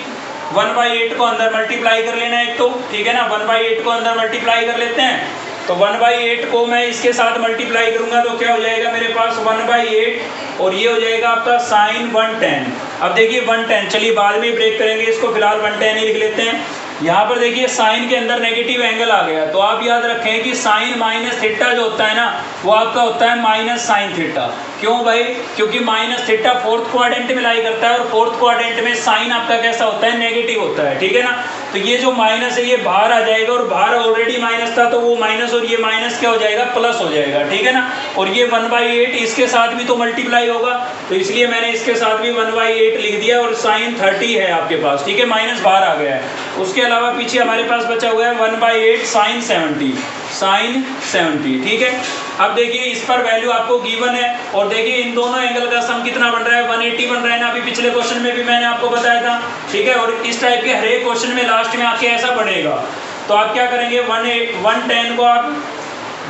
1/8 को अंदर मल्टीप्लाई कर लेना है एक तो, ठीक है ना। 1/8 को अंदर मल्टीप्लाई कर लेते हैं। तो 1/8 को मैं इसके साथ मल्टीप्लाई करूंगा तो क्या हो जाएगा मेरे पास 1/8 और ये हो जाएगा आपका साइन 110। अब देखिए 110, चलिए बाद में ब्रेक करेंगे इसको, फिलहाल 110 ही लिख लेते हैं। यहाँ पर देखिए साइन के अंदर नेगेटिव एंगल आ गया, तो आप याद रखें कि साइन माइनस थीटा जो होता है ना वो आपका होता है माइनस साइन थीटा। क्यों भाई, क्योंकि माइनस थीटा फोर्थ क्वाड्रेंट में लाई करता है और फोर्थ क्वाड्रेंट में साइन आपका कैसा होता है नेगेटिव होता है, ठीक है ना। तो ये जो माइनस है ये बाहर आ जाएगा और बाहर ऑलरेडी माइनस था तो वो माइनस और ये माइनस क्या हो जाएगा प्लस हो जाएगा, ठीक है ना। और ये 1/8 इसके साथ भी तो मल्टीप्लाई होगा, तो इसलिए मैंने इसके साथ भी 1/8 लिख दिया और साइन 30 है आपके पास, ठीक है, माइनस बाहर आ गया है। उसके अलावा पीछे हमारे पास बचा हुआ है 1/8 साइन 70, ठीक है। अब देखिए इस पर वैल्यू आपको गिवन है और देखिए इन दोनों एंगल का सम कितना बन रहा है 180 बन रहा है ना, अभी पिछले क्वेश्चन में भी मैंने आपको बताया था, ठीक है। और इस टाइप के हर एक क्वेश्चन में लास्ट में आके ऐसा बढ़ेगा। तो आप क्या करेंगे 110 को आप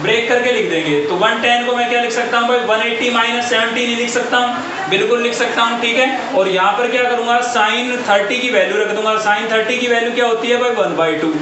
ब्रेक करके लिख देंगे। तो 110 को मैं क्या लिख सकता हूँ भाई 180 माइनस 70 नहीं लिख सकता हूँ, बिल्कुल लिख सकता हूँ, ठीक है। और यहाँ पर क्या करूँगा साइन 30 की वैल्यू रख दूंगा। साइन 30 की वैल्यू क्या होती है भाई 1/2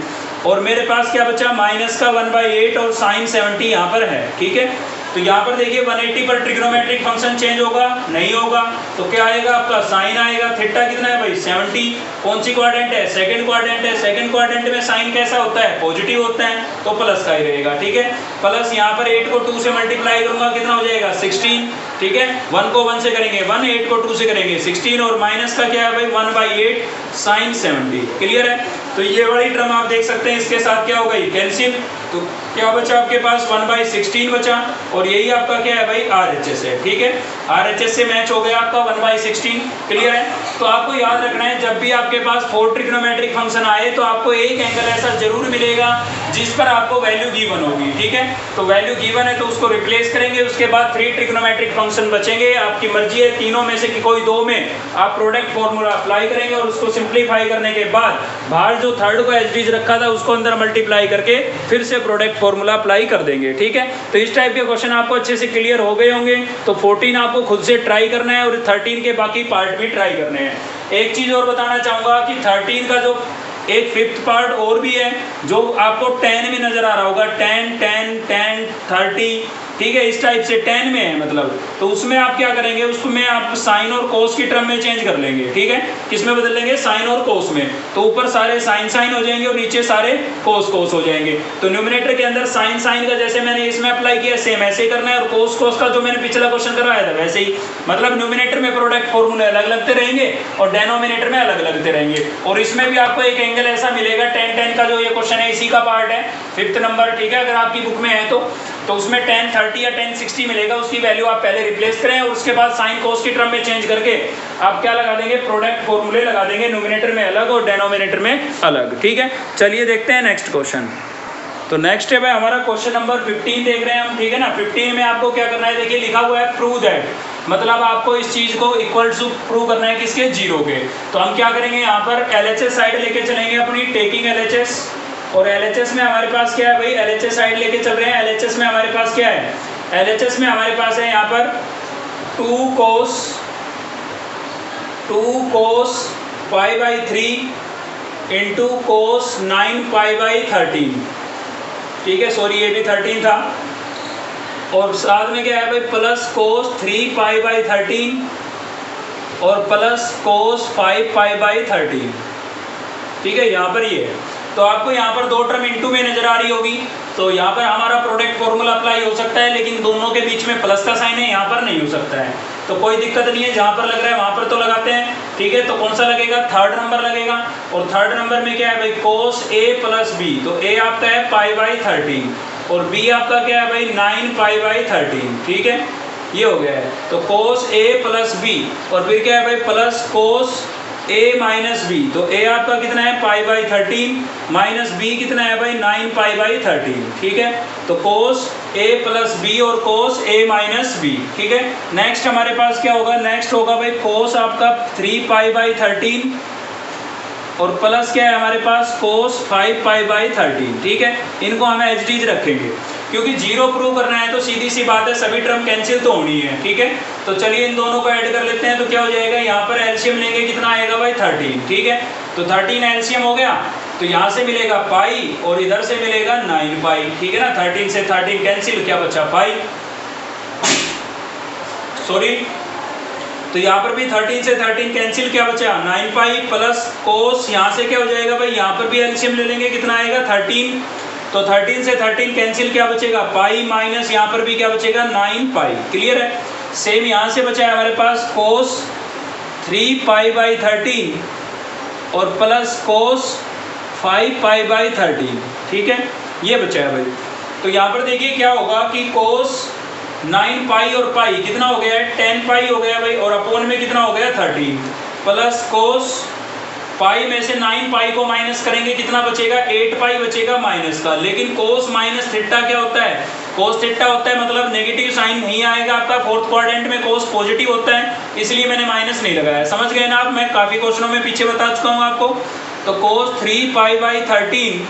और मेरे पास क्या बचा माइनस का 1/8 और साइन 70 यहाँ पर है, ठीक है। तो यहाँ पर देखिए 180 पर ट्रिग्नोमेट्रिक फंक्शन चेंज होगा नहीं होगा, तो क्या आएगा आपका साइन आएगा। थीटा कितना है भाई 70, कौन सी क्वाड्रेंट है सेकंड क्वाड्रेंट है। सेकंड क्वाड्रेंट में साइन कैसा होता है पॉजिटिव होता है तो प्लस का ही रहेगा, ठीक है। प्लस यहाँ पर 8 को 2 से मल्टीप्लाई करूंगा कितना हो जाएगा 16, ठीक है। 1 को 1 से करेंगे 1, 8 को 2 से करेंगे 16 और माइनस का क्या है भाई 1/8 साइन 70, क्लियर है। तो ये वाली टर्म आप देख सकते हैं इसके साथ क्या हो गई कैल्शियम, तो क्या बचा आपके पास 1/16 बचा और यही आपका क्या है भाई RHS है, ठीक है। RHS से मैच हो गया आपका 1/16, क्लियर है। तो आपको याद रखना है जब भी आपके पास 4 ट्रिग्नोमेट्रिक फंक्शन आए तो आपको एक एंगल ऐसा जरूर मिलेगा जिस पर आपको वैल्यू गिवन होगी, ठीक है। तो वैल्यू गिवन है तो उसको रिप्लेस करेंगे, उसके बाद 3 ट्रिग्नोमेट्रिक फंक्शन बचेंगे। आपकी मर्जी है तीनों में से कि कोई 2 में आप प्रोडक्ट फॉर्मूला अप्लाई करेंगे और उसको सिंप्लीफाई करने के बाद बाहर जो थर्ड को एज रखा था उसको अंदर मल्टीप्लाई करके फिर से प्रोडक्ट फॉर्मूला अप्लाई कर देंगे, ठीक है। तो इस टाइप के क्वेश्चन आपको अच्छे से क्लियर हो गए होंगे। तो 14 आपको खुद से ट्राई करना है और 13 के बाकी पार्ट भी ट्राई करने हैं। एक चीज और बताना चाहूंगा कि 13 का जो एक 5th पार्ट और भी है जो आपको 10 में नजर आ रहा होगा, 10, 10, 10, 30, ठीक है, इस टाइप से 10 में है मतलब, तो उसमें आप क्या करेंगे, उसमें आप साइन और कोस की टर्म में चेंज कर लेंगे। ठीक है, किसमें बदल लेंगे, साइन और कोस में। तो ऊपर सारे साइन साइन हो जाएंगे और नीचे सारे कोस कोस हो जाएंगे। तो न्यूमरेटर के अंदर साइन साइन का जैसे मैंने इसमें अप्लाई किया सेम ऐसे ही करना है, और कोस कोस का जो मैंने पिछला क्वेश्चन करवाया था वैसे ही, मतलब न्यूमरेटर में प्रोडक्ट फॉर्मूले अलग लगते रहेंगे और डेनोमिनेटर में अलग लगते रहेंगे। और इसमें भी आपको एक एंगल ऐसा मिलेगा 10 का जो ये क्वेश्चन है इसी का पार्ट है, 5th नंबर। ठीक है, अगर आपकी बुक में है तो उसमें 1030 या 1060 मिलेगा, उसकी वैल्यू आप पहले रिप्लेस करें और उसके बाद साइन कोस की टर्म में चेंज करके आप क्या लगा देंगे, प्रोडक्ट फॉर्मूले लगा देंगे, न्यूमरेटर में अलग और डेनोमिनेटर में अलग। ठीक है, चलिए देखते हैं नेक्स्ट क्वेश्चन। तो नेक्स्ट है भाई हमारा क्वेश्चन नंबर 15 देख रहे हैं हम। ठीक है ना, 15 में आपको क्या करना है, देखिए लिखा हुआ है प्रूव दैट, मतलब आपको इस चीज को इक्वल टू प्रूव करना है किसके, 0 के। तो हम क्या करेंगे, यहाँ पर LHS साइड लेके चलेंगे अपनी, टेकिंग LHS, और LHS में हमारे पास क्या है भाई, LHS साइड लेके चल रहे हैं। LHS में हमारे पास क्या है, LHS में हमारे पास है यहाँ पर 2 cos π/3 इंटू cos 9π/13। ठीक है, सॉरी ये भी 13 था, और साथ में क्या है भाई प्लस cos 3π/13 और प्लस cos 5π/13। ठीक है, यहाँ पर ये है। तो आपको यहाँ पर 2 टर्म इनटू में नजर आ रही होगी, तो यहाँ पर हमारा प्रोडक्ट फॉर्मूला अप्लाई हो सकता है, लेकिन दोनों के बीच में प्लस का साइन है, यहाँ पर नहीं हो सकता है। तो कोई दिक्कत नहीं है, जहाँ पर लग रहा है वहाँ पर तो लगाते हैं। ठीक है, तो कौन सा लगेगा, 3rd नंबर लगेगा। और 3rd नंबर में क्या है भाई, cos A + B, तो A आपका है π/13 और B आपका क्या है भाई 9π/13। ठीक है, ये हो गया है। तो cos A + B और फिर क्या है भाई प्लस cos A - B, तो A आपका कितना है π/13 माइनस B कितना है भाई 9π/13। ठीक है, तो cos A + B और cos A - B। ठीक है, नेक्स्ट हमारे पास क्या होगा, नेक्स्ट होगा भाई cos आपका 3π/13 और प्लस क्या है हमारे पास cos 5π/13। ठीक है, इनको हमें एज इट इज रखेंगे, क्योंकि 0 प्रूव करना है तो सीधी सी बात है सभी टर्म कैंसिल तो होनी है। ठीक है, तो चलिए इन दोनों को ऐड कर लेते हैं। तो क्या हो जाएगा, यहाँ पर एलसीएम लेंगे, कितना आएगा भाई 13। ठीक है, तो 13 एलसीएम हो गया, तो यहाँ से मिलेगा पाई और इधर से मिलेगा 9π। ठीक है ना, 13 से 13 कैंसिल, क्या बचा पाई, सॉरी, तो यहाँ पर भी 13 से 13 कैंसिल, क्या बचा 9π प्लस कोस, यहाँ से क्या हो जाएगा भाई, यहाँ पर भी एलसीएम ले लेंगे, कितना आएगा 13, तो 13 से 13 कैंसिल, क्या बचेगा पाई, माइनस यहाँ पर भी क्या बचेगा 9π। क्लियर है, सेम यहाँ से बचा है हमारे पास कोस 3π/13 और प्लस कोस 5π/13। ठीक है, ये बचा है भाई। तो यहाँ पर देखिए क्या होगा कि कोस 9π और पाई कितना हो गया है 10π हो गया भाई, और अपोन में कितना हो गया 13, प्लस कोस पाई में से 9π को माइनस करेंगे, कितना बचेगा 8π बचेगा माइनस का। लेकिन कोस माइनस थीटा क्या होता है, कोस थीटा होता है, मतलब नेगेटिव साइन नहीं आएगा आपका। 4th क्वाड्रेंट में कोस पॉजिटिव होता है, इसलिए मैंने माइनस नहीं लगाया। समझ गए ना आप, मैं काफी क्वेश्चनों में पीछे बता चुका हूँ आपको। तो कोस 3π/13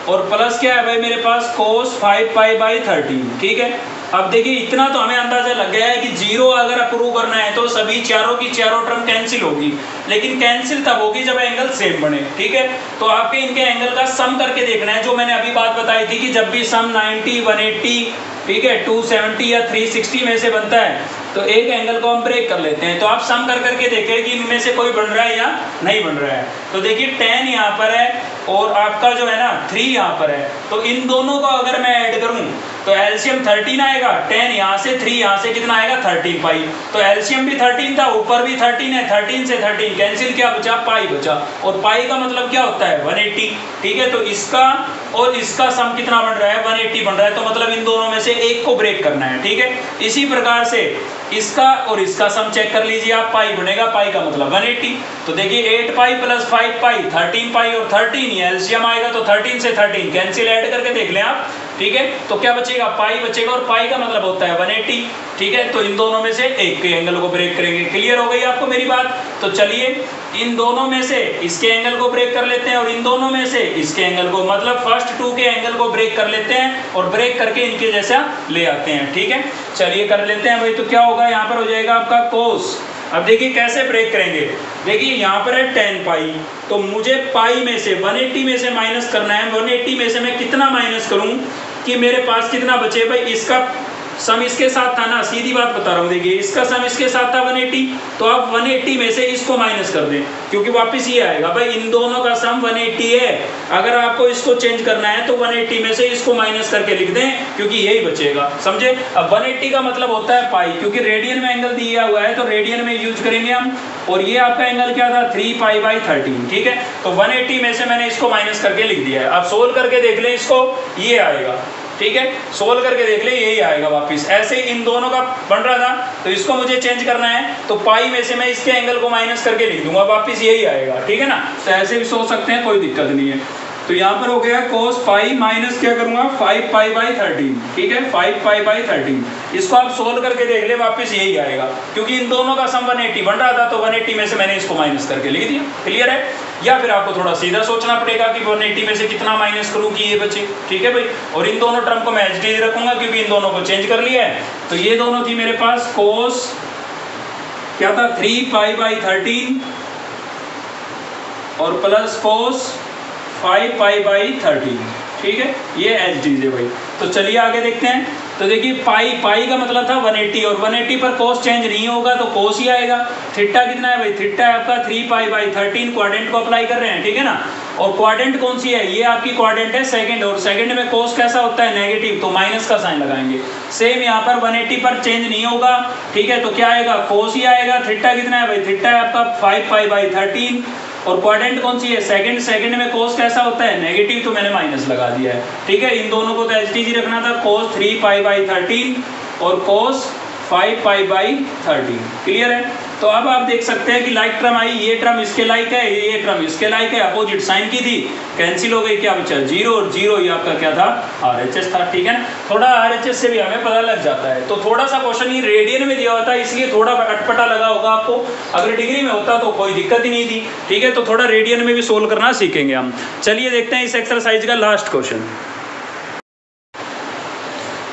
और प्लस क्या है भाई मेरे पास कोस 5π/13। ठीक है, अब देखिए इतना तो हमें अंदाजा लग गया है कि 0 अगर अप्रूव करना है तो सभी चारों की चारों टर्म कैंसिल होगी, लेकिन कैंसिल तब होगी जब एंगल सेम बने। ठीक है, तो आपके इनके एंगल का सम करके देखना है, जो मैंने अभी बात बताई थी कि जब भी सम 90, 180, ठीक है 270 या 360 में से बनता है तो एक एंगल को हम ब्रेक कर लेते हैं। तो आप सम कर करके देखें कि इनमें से कोई बन रहा है या नहीं बन रहा है। तो देखिए 10 यहाँ पर है और आपका जो है ना 3 यहाँ पर है, तो इन दोनों को अगर मैं ऐड करूं तो एलसीएम 13 आएगा, 10 यहाँ से 3 यहाँ से कितना आएगा 13π। तो एलसीएम भी 13 था, ऊपर भी 13 है, 13 से 13 कैंसिल, क्या बचा पाई बचा, और पाई का मतलब क्या होता है 180। ठीक है, तो इसका और इसका सम कितना बन रहा है 180 बन रहा है, तो मतलब इन दोनों में से एक को ब्रेक करना है। ठीक है, इसी प्रकार से इसका और इसका सम चेक कर लीजिए आप, पाई बनेगा, पाई का मतलब 180। तो देखिए 8π प्लस 5π 13π और 13 ये एलसीएम आएगा, तो 13 से 13 कैंसिल, ऐड करके देख लें आप। ठीक है, तो क्या बचेगा पाई बचेगा, और पाई का मतलब होता है 180। ठीक है, तो इन दोनों में से एक के एंगल को ब्रेक करेंगे। क्लियर हो गई आपको मेरी बात। तो चलिए इन दोनों में से इसके एंगल को ब्रेक कर लेते हैं और इन दोनों में से इसके एंगल को, मतलब फर्स्ट 2 के एंगल को ब्रेक कर लेते हैं और ब्रेक करके इनके जैसा ले आते हैं। ठीक है, चलिए कर लेते हैं भाई। तो क्या होगा, यहाँ पर हो जाएगा आपका कोस। अब देखिए कैसे ब्रेक करेंगे, देखिए यहाँ पर है 10π, तो मुझे पाई में से 180 में से माइनस करना है। 180 में से मैं कितना माइनस करूं कि मेरे पास कितना बचे भाई, इसका सम इसके साथ था ना, सीधी बात बता रहा हूँ, देखिए इसका सम इसके साथ था 180, तो आप 180 में से इसको माइनस कर दें, क्योंकि वापस ये आएगा भाई इन दोनों का सम 180 है। अगर आपको इसको चेंज करना है तो 180 में से इसको माइनस करके लिख दें, क्योंकि यही बचेगा, समझे। अब 180 का मतलब होता है पाई, क्योंकि रेडियन में एंगल दिया हुआ है तो रेडियन में यूज करेंगे हम, और ये आपका एंगल क्या था 3 पाई/13, ठीक है। तो 180 में से मैंने इसको माइनस करके लिख दिया है। अब सोल्व करके देख लें इसको, ये आएगा, ठीक है, सोल्व करके देख ले यही आएगा वापस। ऐसे ही इन दोनों का बन रहा था, तो इसको मुझे चेंज करना है, तो पाई में से मैं इसके एंगल को माइनस करके लिख दूंगा, वापस यही आएगा, ठीक है ना। तो ऐसे भी सोच सकते हैं, कोई दिक्कत नहीं है। तो यहाँ पर हो गया cos पाई माइनस क्या करूंगा 5 पाई/13, ठीक है, 5 पाई/13। इसको आप सोल्व करके देख ले, वापस यही आएगा, क्योंकि इन दोनों का सम 180 बन रहा था, तो 180 में से मैंने इसको माइनस करके लिख दिया। क्लियर है। या फिर आपको थोड़ा सीधा सोचना पड़ेगा कि 180 में से कितना माइनस करूं कि ये बचे, ठीक है भाई। और इन दोनों टर्म को मैं एज डी रखूंगा, क्योंकि इन दोनों को चेंज कर लिया है। तो ये दोनों थी मेरे पास cos क्या था 3 पाई/13 और प्लस cos 5 पाई/13, ठीक है, ये एच डी है भाई। तो चलिए आगे देखते हैं। तो देखिए पाई का मतलब था 180, और 180 पर कोस चेंज नहीं होगा तो कोस ही आएगा। थीटा कितना है भाई, थीटा है आपका 3 पाई/13, क्वाड्रेंट को अप्लाई कर रहे हैं, ठीक है ना। और क्वाड्रेंट कौन सी है, ये आपकी क्वाड्रेंट है सेकंड, और सेकंड में कोस कैसा होता है नेगेटिव, तो माइनस का साइन लगाएंगे। सेम यहाँ पर 180 पर चेंज नहीं होगा, ठीक है, तो क्या आएगा कोस ही आएगा। थीटा कितना है भाई, थीटा है आपका 5 पाई/13, और क्वाड्रेंट कौन सी है सेकंड, सेकंड में कोस कैसा होता है नेगेटिव, तो मैंने माइनस लगा दिया है, ठीक है। इन दोनों को तो एचटीजी रखना था, cos 3 पाई/13 और cos 5 पाई/13। क्लियर है। तो अब आप देख सकते हैं कि लाइक टर्म आई, ये टर्म इसके लाइक है, ये टर्म इसके लाइक है, अपोजिट साइन की थी, कैंसिल हो गई, क्या बचा 0, और 0 ये आपका क्या था आरएचएस था, ठीक है ना। थोड़ा आरएचएस से भी हमें पता लग जाता है। तो थोड़ा सा क्वेश्चन ये रेडियन में दिया होता है, इसलिए थोड़ा अटपटा लगा होगा आपको। अगर डिग्री में होता तो कोई दिक्कत ही नहीं थी, ठीक है। तो थोड़ा रेडियन में भी सोल्व करना सीखेंगे हम। चलिए देखते हैं इस एक्सरसाइज का लास्ट क्वेश्चन।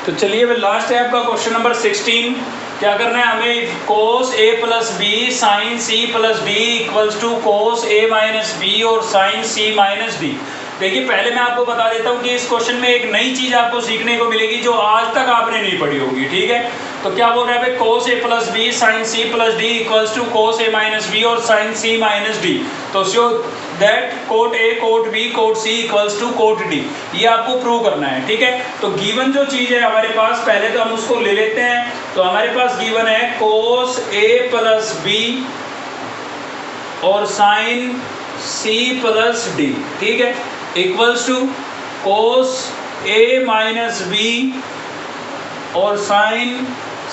तो चलिए लास्ट है आपका क्वेश्चन नंबर 16। क्या करना है हमें, cos a plus B sine c plus D equals to cos a minus B और साइन c माइनस डी। देखिए पहले मैं आपको बता देता हूँ कि इस क्वेश्चन में एक नई चीज आपको सीखने को मिलेगी जो आज तक आपने नहीं पढ़ी होगी, ठीक है। तो क्या बोल रहा है भाई, cos a plus B sine c plus D equals to cos a minus B और साइन c माइनस डी। तो show that cot a cot b cot c equals to cot d, ये आपको प्रूव करना है, ठीक है। तो given जो चीज है हमारे पास, पहले तो हम उसको ले लेते हैं। तो हमारे पास गिवन है cos a प्लस बी और साइन c प्लस डी, ठीक है, equals to cos a minus B और साइन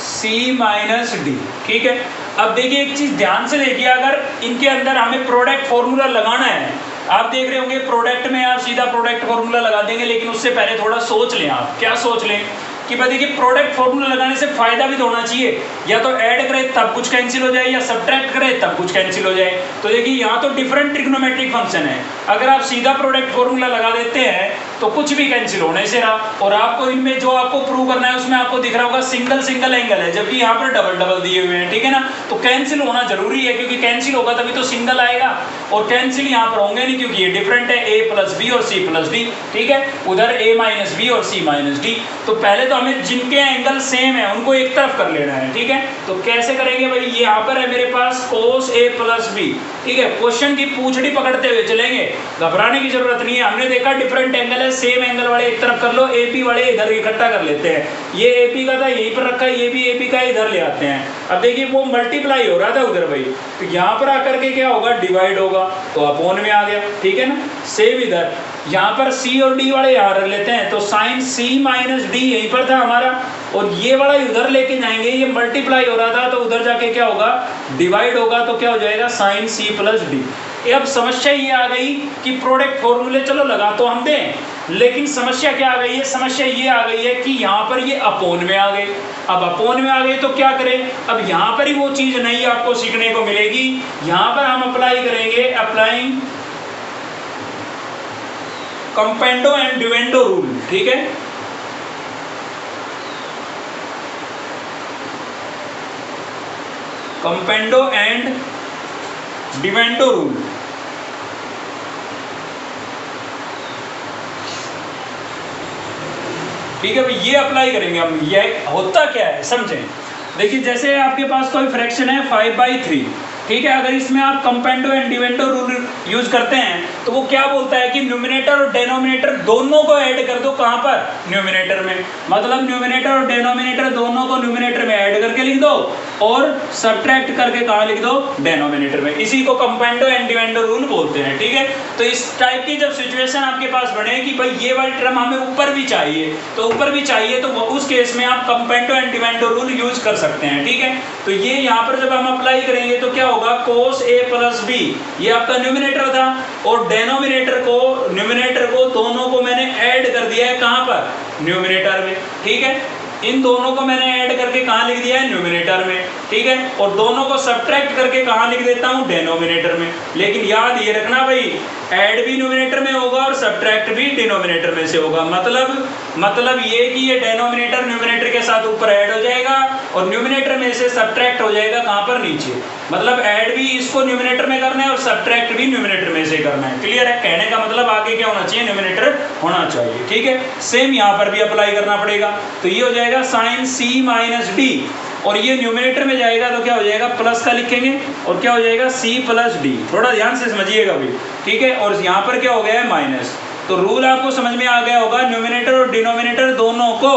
c माइनस डी, ठीक है। अब देखिए एक चीज ध्यान से देखिए, अगर इनके अंदर हमें प्रोडक्ट फॉर्मूला लगाना है, आप देख रहे होंगे प्रोडक्ट में आप सीधा प्रोडक्ट फॉर्मूला लगा देंगे, लेकिन उससे पहले थोड़ा सोच लें। आप क्या सोच लें कि भाई देखिए प्रोडक्ट फॉर्मूला लगाने से फायदा भी तो होना चाहिए, या तो ऐड करें तब कुछ कैंसिल हो जाए, या सब्ट्रैक्ट करें तब कुछ कैंसिल हो जाए। तो देखिए यहाँ तो डिफरेंट ट्रिग्नोमेट्रिक फंक्शन है, अगर आप सीधा प्रोडक्ट फॉर्मूला लगा देते हैं तो कुछ भी कैंसिल होने से रहा। और आपको इनमें जो आपको प्रूव करना है उसमें आपको दिख रहा होगा सिंगल सिंगल एंगल है, जबकि यहाँ पर डबल डबल दिए हुए हैं, ठीक है ना। तो कैंसिल होना जरूरी है, क्योंकि कैंसिल होगा तभी तो सिंगल आएगा, और कैंसिल यहाँ पर होंगे नहीं क्योंकि ये डिफरेंट है, a प्लस बी और c प्लस डी, ठीक है, उधर a माइनस बी और c माइनस डी। तो पहले तो हमें जिनके एंगल सेम है उनको एक तरफ कर लेना है, ठीक है। तो कैसे करेंगे भाई, ये यहाँ पर है मेरे पास cos a प्लस बी, ठीक है। क्वेश्चन की पूंछड़ी पकड़ते हुए चलेंगे, घबराने की जरूरत नहीं है। हमने देखा डिफरेंट एंगल है, सेम एंगल वाले एक तरफ कर लो, AP वाले इधर इकट्ठा कर लेते हैं। ये AP का था यहीं पर रखा है, ये भी AP का इधर ले आते हैं। अब देखिए वो मल्टीप्लाई हो रहा था उधर भाई, तो यहाँ पर आकर के क्या होगा डिवाइड होगा, तो अपोन में आ गया, ठीक है ना। सेम इधर यहाँ पर C और D वाले यहाँ रख लेते हैं, तो साइन C माइनस डी यहीं पर था हमारा, और ये वाला उधर लेके जाएंगे, ये मल्टीप्लाई हो रहा था तो उधर जाके क्या होगा डिवाइड होगा, तो क्या हो जाएगा साइन C प्लस डी। अब समस्या ये आ गई कि प्रोडक्ट फॉर्मूले चलो लगा तो हम दें, लेकिन समस्या क्या आ गई है, समस्या ये आ गई है कि यहाँ पर ये अपोन में आ गए। अब अपोन में आ गए तो क्या करें, अब यहाँ पर ही वो चीज नई आपको सीखने को मिलेगी। यहाँ पर हम अप्लाई करेंगे, अप्लाइंग कंपेंडो एंड डिवेंडो रूल, ठीक है। कंपेंडो एंड डिवेंडो रूल, ठीक है भाई, ये अप्लाई करेंगे हम। ये होता क्या है समझें। देखिए जैसे आपके पास कोई फ्रैक्शन है 5/3, ठीक है, अगर इसमें आप कंपेंडो एंड डिवेंडो रूल यूज करते हैं तो वो क्या बोलता है कि न्यूमिनेटर और डेनोमिनेटर दोनों को ऐड कर दो। कहाँ पर? न्यूमिनेटर में। मतलब न्यूमिनेटर और डेनोमिनेटर दोनों को न्यूमिनेटर में ऐड करके लिख दो और सब्ट्रैक्ट करके कहाँ लिख दो? डेनोमिनेटर में। इसी को कंपेंडो एंड डिवेंडो रूल बोलते हैं, ठीक है। तो इस टाइप की जब सिचुएशन आपके पास बने कि भाई ये वाली टर्म हमें ऊपर भी चाहिए, तो ऊपर भी चाहिए, तो उस केस में आप कंपेंडो एंड डिवेंडो रूल यूज कर सकते हैं, ठीक है। तो ये यहाँ पर जब हम अप्लाई करेंगे तो क्या होगा? cos a प्लस बी, ये आपका न्यूमिनेटर था, और डेनोमिनेटर को दोनों को मैंने ऐड कर दिया है। कहाँ पर? न्यूमिनेटर में, ठीक है। इन दोनों को मैंने ऐड करके कहाँ लिख दिया है? न्यूमिनेटर में, ठीक है। और दोनों को सब्ट्रैक्ट करके कहाँ लिख देता हूँ? डेनोमिनेटर में। लेकिन याद ये रखना भाई, ऐड भी न्यूमिनेटर में होगा और सब्ट्रैक्ट भी डिनोमिनेटर में से होगा। मतलब ये कि ये डेनोमिनेटर न्यूमिनेटर के साथ ऊपर ऐड हो जाएगा और न्यूमिनेटर में से सब्ट्रैक्ट हो जाएगा कहाँ पर? नीचे। मतलब ऐड भी इसको न्यूमिनेटर में करना है और सब्ट्रैक्ट भी न्यूमिनेटर में से करना है। क्लियर है? कहने का मतलब आगे क्या होना चाहिए? न्यूमिनेटर होना चाहिए, ठीक है। सेम यहाँ पर भी अप्लाई करना पड़ेगा। तो ये हो जाएगा साइन सी माइनस डी, और ये न्यूमिनेटर में जाएगा तो क्या हो जाएगा? प्लस का लिखेंगे और क्या हो जाएगा? C plus D. थोड़ा ध्यान से समझिएगा भाई, ठीक है। और यहाँ पर क्या हो गया है? माइनस। तो रूल आपको समझ में आ गया होगा, न्यूमिनेटर और डिनोमिनेटर दोनों को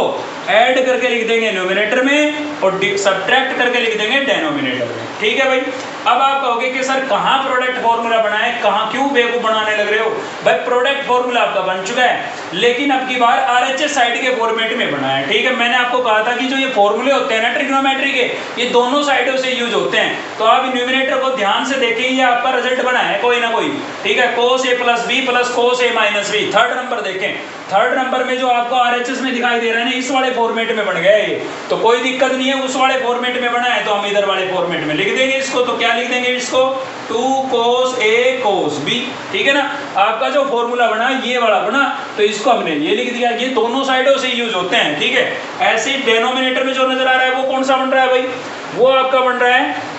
ऐड करके लिख देंगे न्यूमिनेटर में और सब्ट्रैक्ट करके लिख देंगे डेनोमिनेटर में, ठीक है भाई। अब आप कहोगे कि सर कहाँ प्रोडक्ट फॉर्मूला बनाए, कहाँ क्यों बेवकूफ बनाने लग रहे हो? भाई प्रोडक्ट फॉर्मूला आपका बन चुका है, लेकिन अब की बार आरएचएस साइड के फॉर्मेट में बना है, ठीक है। मैंने आपको कहा था कि जो ये फॉर्मूले होते हैं ना ट्रिग्नोमेट्री के, ये दोनों साइडों से यूज होते हैं। तो आप न्यूमिनेटर को ध्यान से देखें, ये आपका रिजल्ट बना है कोई ना कोई, ठीक है। cos a plus B plus cos a minus B. Third number देखें, थर्ड नंबर में जो आपको आरएचएस में दिखाई दे रहा है ना, इस वाले फॉर्मेट में बन गया है ये। तो कोई दिक्कत नहीं है, उस वाले फॉर्मेट में बना है तो हम इधर वाले फॉर्मेट में लिख देंगे इसको। तो क्या लिख देंगे इसको? 2 cos a cos b, ठीक है ना। आपका जो फॉर्मूला बना ये वाला बना, तो इसको हमने ये लिख दिया। ये दोनों साइडों से यूज होते हैं, ठीक है। ऐसे डेनोमिनेटर में जो नजर आ रहा है वो कौन सा बन रहा है भाई? वो आपका बन रहा है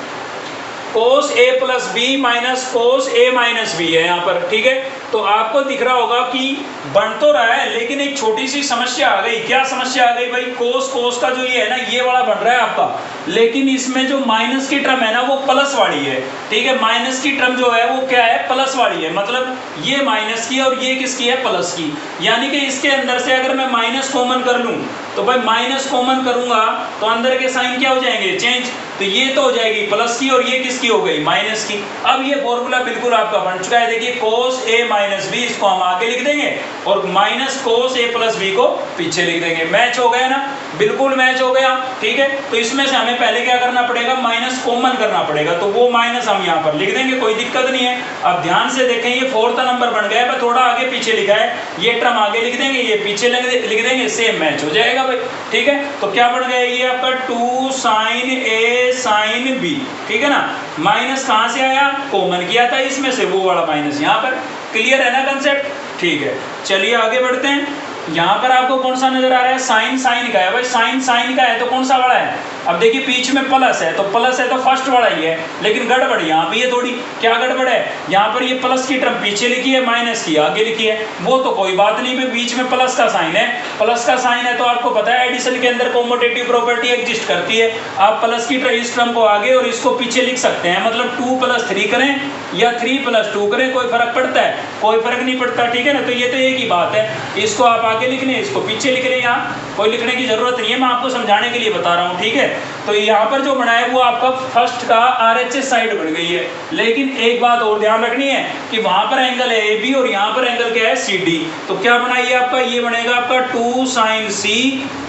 cos a plus B minus cos a minus B है यहाँ पर, ठीक है। तो आपको दिख रहा होगा कि बन तो रहा है, लेकिन एक छोटी सी समस्या आ गई। क्या समस्या आ गई भाई? cos का जो ये है ना, ये वाला बन रहा है आपका, लेकिन इसमें जो माइनस की टर्म है ना वो प्लस वाली है, ठीक है। माइनस की टर्म जो है वो क्या है? प्लस वाली है। मतलब ये माइनस की और ये किसकी है? प्लस की। यानी कि इसके अंदर से अगर मैं माइनस कॉमन कर लूं तो भाई माइनस कॉमन करूंगा तो अंदर के साइन क्या हो जाएंगे? चेंज। तो ये तो हो जाएगी प्लस की और ये किसकी हो गई? माइनस की। अब ये फॉर्मूला बिल्कुल आपका बन चुका है। देखिए cos a माइनस बी, इसको हम आगे लिख देंगे और minus cos a plus B को पीछे लिख देंगे। मैच हो गया ना? बिल्कुल मैच हो गया, ठीक है। तो इसमें से हमें पहले क्या करना पड़ेगा? माइनस कॉमन करना पड़ेगा। तो वो माइनस हम यहाँ पर लिख देंगे, कोई दिक्कत नहीं है। अब ध्यान से देखें, ये फोर्थ नंबर बन गया है, थोड़ा आगे पीछे लिखा है। ये टर्म आगे लिख देंगे, ये पीछे लिख देंगे, सेम मैच हो जाएगा भाई, ठीक है। तो क्या बन गया? ये आपका 2 sin a sin b, ठीक है ना। माइनस कहाँ से आया? कॉमन किया था इसमें से, वो वाला माइनस यहाँ पर। क्लियर है ना कंसेप्ट? ठीक है, चलिए आगे बढ़ते हैं। यहाँ पर आपको कौन सा नजर आ रहा है? साइन साइन का है भाई। साइन साइन का है तो कौन सा वाला है? अब देखिए बीच में प्लस है, तो प्लस है तो फर्स्ट वाला ही है, लेकिन गड़बड़ यहाँ पे है थोड़ी। क्या गड़बड़ है? यहाँ पर ये प्लस की टर्म पीछे लिखी है, माइनस की आगे लिखी है। वो तो कोई बात नहीं, बीच में प्लस का साइन है। प्लस का साइन है तो आपको पता है एडिशन के अंदर कॉम्यूटेटिव प्रॉपर्टी एग्जिस्ट करती है। आप प्लस की इस टर्म को आगे और इसको पीछे लिख सकते हैं। मतलब 2 + 3 करें या 3 + 2 करें, कोई फर्क पड़ता है? कोई फर्क नहीं पड़ता, ठीक है ना। तो ये तो एक ही बात है, इसको आप आगे लिख लें, इसको पीछे लिख लें। यहाँ कोई लिखने की जरूरत नहीं है, मैं आपको समझाने के लिए बता रहा हूँ, ठीक है। तो यहाँ पर जो बना है वो आपका फर्स्ट का आरएचएस साइड बन गई है। लेकिन एक बात और ध्यान रखनी है कि वहां पर एंगल है AB और यहाँ पर एंगल क्या है? CD। तो क्या बनाइए आपका? ये बनेगा आपका 2 sin C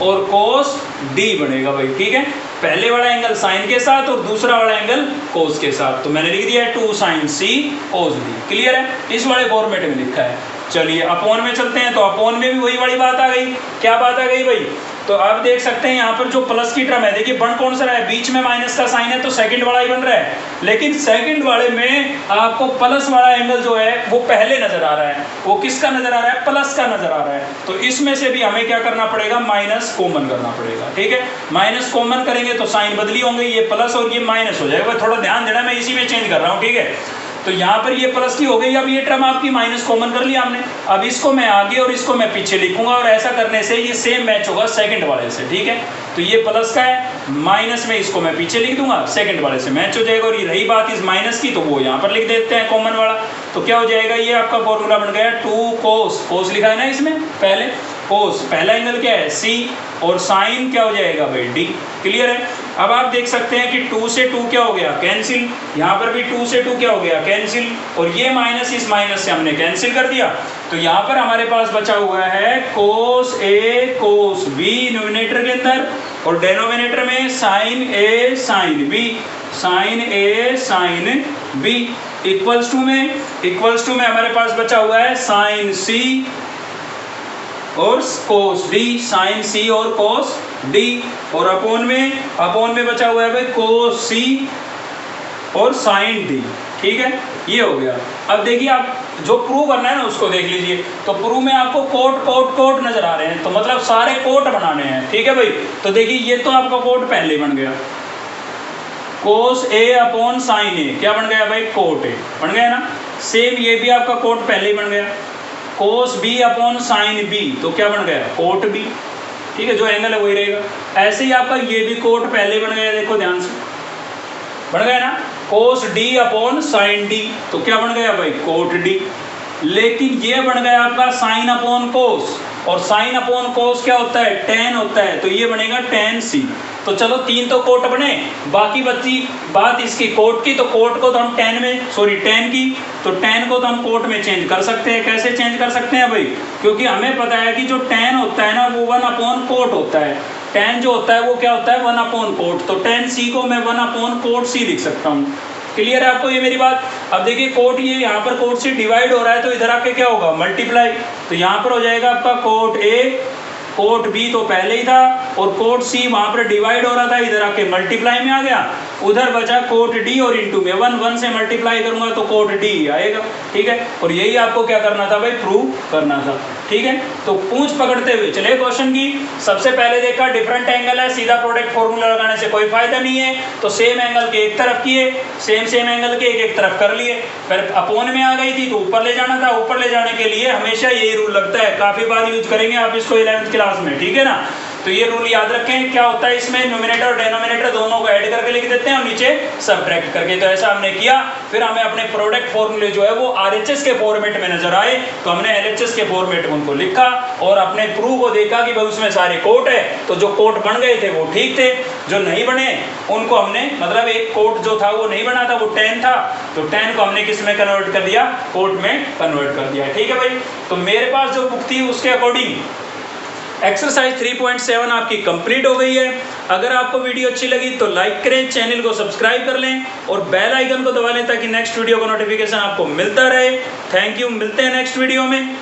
और cos D बनेगा भाई, ठीक है। पहले वाला एंगल साइन के साथ और दूसरा वाला एंगल कोस के साथ। तो मैंने लिख दिया है 2 sin C cos D। Clear है? इस वाले फॉर्मेट में लिखा है। चलिए अपोन में चलते हैं। तो अपोन में भी वही वाली बात आ गई। क्या बात आ गई भाई? तो आप देख सकते हैं यहाँ पर जो प्लस की टर्म है, देखिए बन कौन सा रहा है? बीच में माइनस का साइन है तो सेकंड वाला ही बन रहा है। लेकिन सेकंड वाले में आपको प्लस वाला एंगल जो है वो पहले नजर आ रहा है। वो किसका नजर आ रहा है? प्लस का नजर आ रहा है। तो इसमें से भी हमें क्या करना पड़ेगा? माइनस कॉमन करना पड़ेगा, ठीक है। माइनस कॉमन करेंगे तो साइन बदली होंगे, ये प्लस और ये माइनस हो जाएगा। थोड़ा ध्यान देना, मैं इसी में चेंज कर रहा हूँ, ठीक है। तो यहाँ पर ये प्लस की हो गई, अब ये टर्म आपकी माइनस कॉमन कर लिया हमने। अब इसको मैं आगे और इसको मैं पीछे लिखूंगा, और ऐसा करने से ये सेम मैच होगा सेकंड वाले से, ठीक है। तो ये प्लस का है, माइनस में इसको मैं पीछे लिख दूंगा, सेकंड वाले से मैच हो जाएगा। और ये रही बात इस माइनस की, तो वो यहाँ पर लिख देते हैं कॉमन वाला। तो क्या हो जाएगा, ये आपका फॉर्मूला बन गया 2 cos, cos लिखा है ना इसमें पहले, cos पहला एंगल क्या है c, और साइन क्या हो जाएगा भाई d। क्लियर है। अब आप देख सकते हैं कि 2 से 2 क्या हो गया, कैंसिल। यहाँ पर भी 2 से 2 क्या हो गया, कैंसिल। और ये माइनस इस माइनस से हमने कैंसिल कर दिया। तो यहाँ पर हमारे पास बचा हुआ है cos a cos b numerator के अंदर, और डेनोमिनेटर में sin a sin b, sin a sin b equals to में हमारे पास बचा हुआ है sin c और cos d, sin c और cos d, और अपोन में बचा हुआ है भाई cos c और sin d, ठीक है। ये हो गया। अब देखिए आप जो प्रूव करना है ना उसको देख लीजिए। तो प्रूव में आपको कोट नजर आ रहे हैं, तो मतलब सारे कोट बनाने हैं, ठीक है भाई। तो देखिए ये तो आपका कोट पहले बन गया, cos a upon sin a क्या बन गया भाई, कोट a बन गया ना। सेम ये भी आपका कोट पहले ही बन गया, cos b upon sin b तो क्या बन गया, कोट b, ठीक है। जो एंगल है वही रहेगा। ऐसे ही आपका ये भी कोट पहले बन गया, देखो ध्यान से बन गया ना, cos d upon sin d तो क्या बन गया भाई, कोट d। लेकिन ये बन गया आपका sin अपॉन cos, और sin अपॉन cos क्या होता है, tan होता है, तो ये बनेगा tan c। तो चलो 3 तो कोट बने, बाकी बची बात इसकी कोट की। तो कोट को तो हम tan की, तो tan को तो हम कोट में चेंज कर सकते हैं। कैसे चेंज कर सकते हैं भाई, क्योंकि हमें पता है कि जो tan होता है ना वो 1 अपॉन कोट होता है। tan जो होता है वो क्या होता है, 1 अपॉन कोट। तो tan c को मैं 1 अपॉन कोट c लिख सकता हूँ। क्लियर है आपको ये मेरी बात। अब देखिए कोट ये यहाँ पर कोट से डिवाइड हो रहा है, तो इधर आके क्या होगा, मल्टीप्लाई। तो यहाँ पर हो जाएगा आपका कोट a, कोट b तो पहले ही था, और कोट c वहां पर डिवाइड हो रहा था, इधर आके मल्टीप्लाई में आ गया। उधर बचा कोट d, और इंटू में 1 से मल्टीप्लाई करूंगा तो कोट d आएगा, ठीक है। और यही आपको क्या करना था भाई, प्रूव करना था, ठीक है। तो पूंछ पकड़ते हुए चले क्वेश्चन की। सबसे पहले देखा डिफरेंट एंगल है, सीधा प्रोडक्ट फॉर्मूला लगाने से कोई फायदा नहीं है, तो सेम एंगल के एक तरफ किए, सेम एंगल के एक तरफ कर लिए। फिर अपोन में आ गई थी तो ऊपर ले जाना था। ऊपर ले जाने के लिए हमेशा यही रूल लगता है, काफी बार यूज करेंगे आप इसको 11th क्लास में, ठीक है ना। तो ये रूल याद रखें। क्या होता है इसमें, न्यूमिनेटर और डेनोमिनेटर दोनों को ऐड करके लिख देते हैं और नीचे सबट्रैक्ट करके। तो ऐसा हमने किया। फिर हमें अपने प्रोडक्ट फॉर्मूले जो है वो आरएचएस के फॉर्मेट में नजर आए, तो हमने एलएचएस के फॉर्मेट में उनको लिखा और अपने प्रूफ को देखा कि भाई उसमें सारे कोट है। तो जो कोट बन गए थे वो ठीक थे, जो नहीं बने उनको हमने, मतलब एक कोट जो था वो नहीं बना था, वो tan था, तो tan को हमने किस में कन्वर्ट कर दिया, कोट में कन्वर्ट कर दिया, ठीक है भाई। तो मेरे पास जो बुक थी उसके अकॉर्डिंग एक्सरसाइज 3.7 आपकी कंप्लीट हो गई है। अगर आपको वीडियो अच्छी लगी तो लाइक करें, चैनल को सब्सक्राइब कर लें और बेल आइकन को दबा लें ताकि नेक्स्ट वीडियो का नोटिफिकेशन आपको मिलता रहे। थैंक यू, मिलते हैं नेक्स्ट वीडियो में।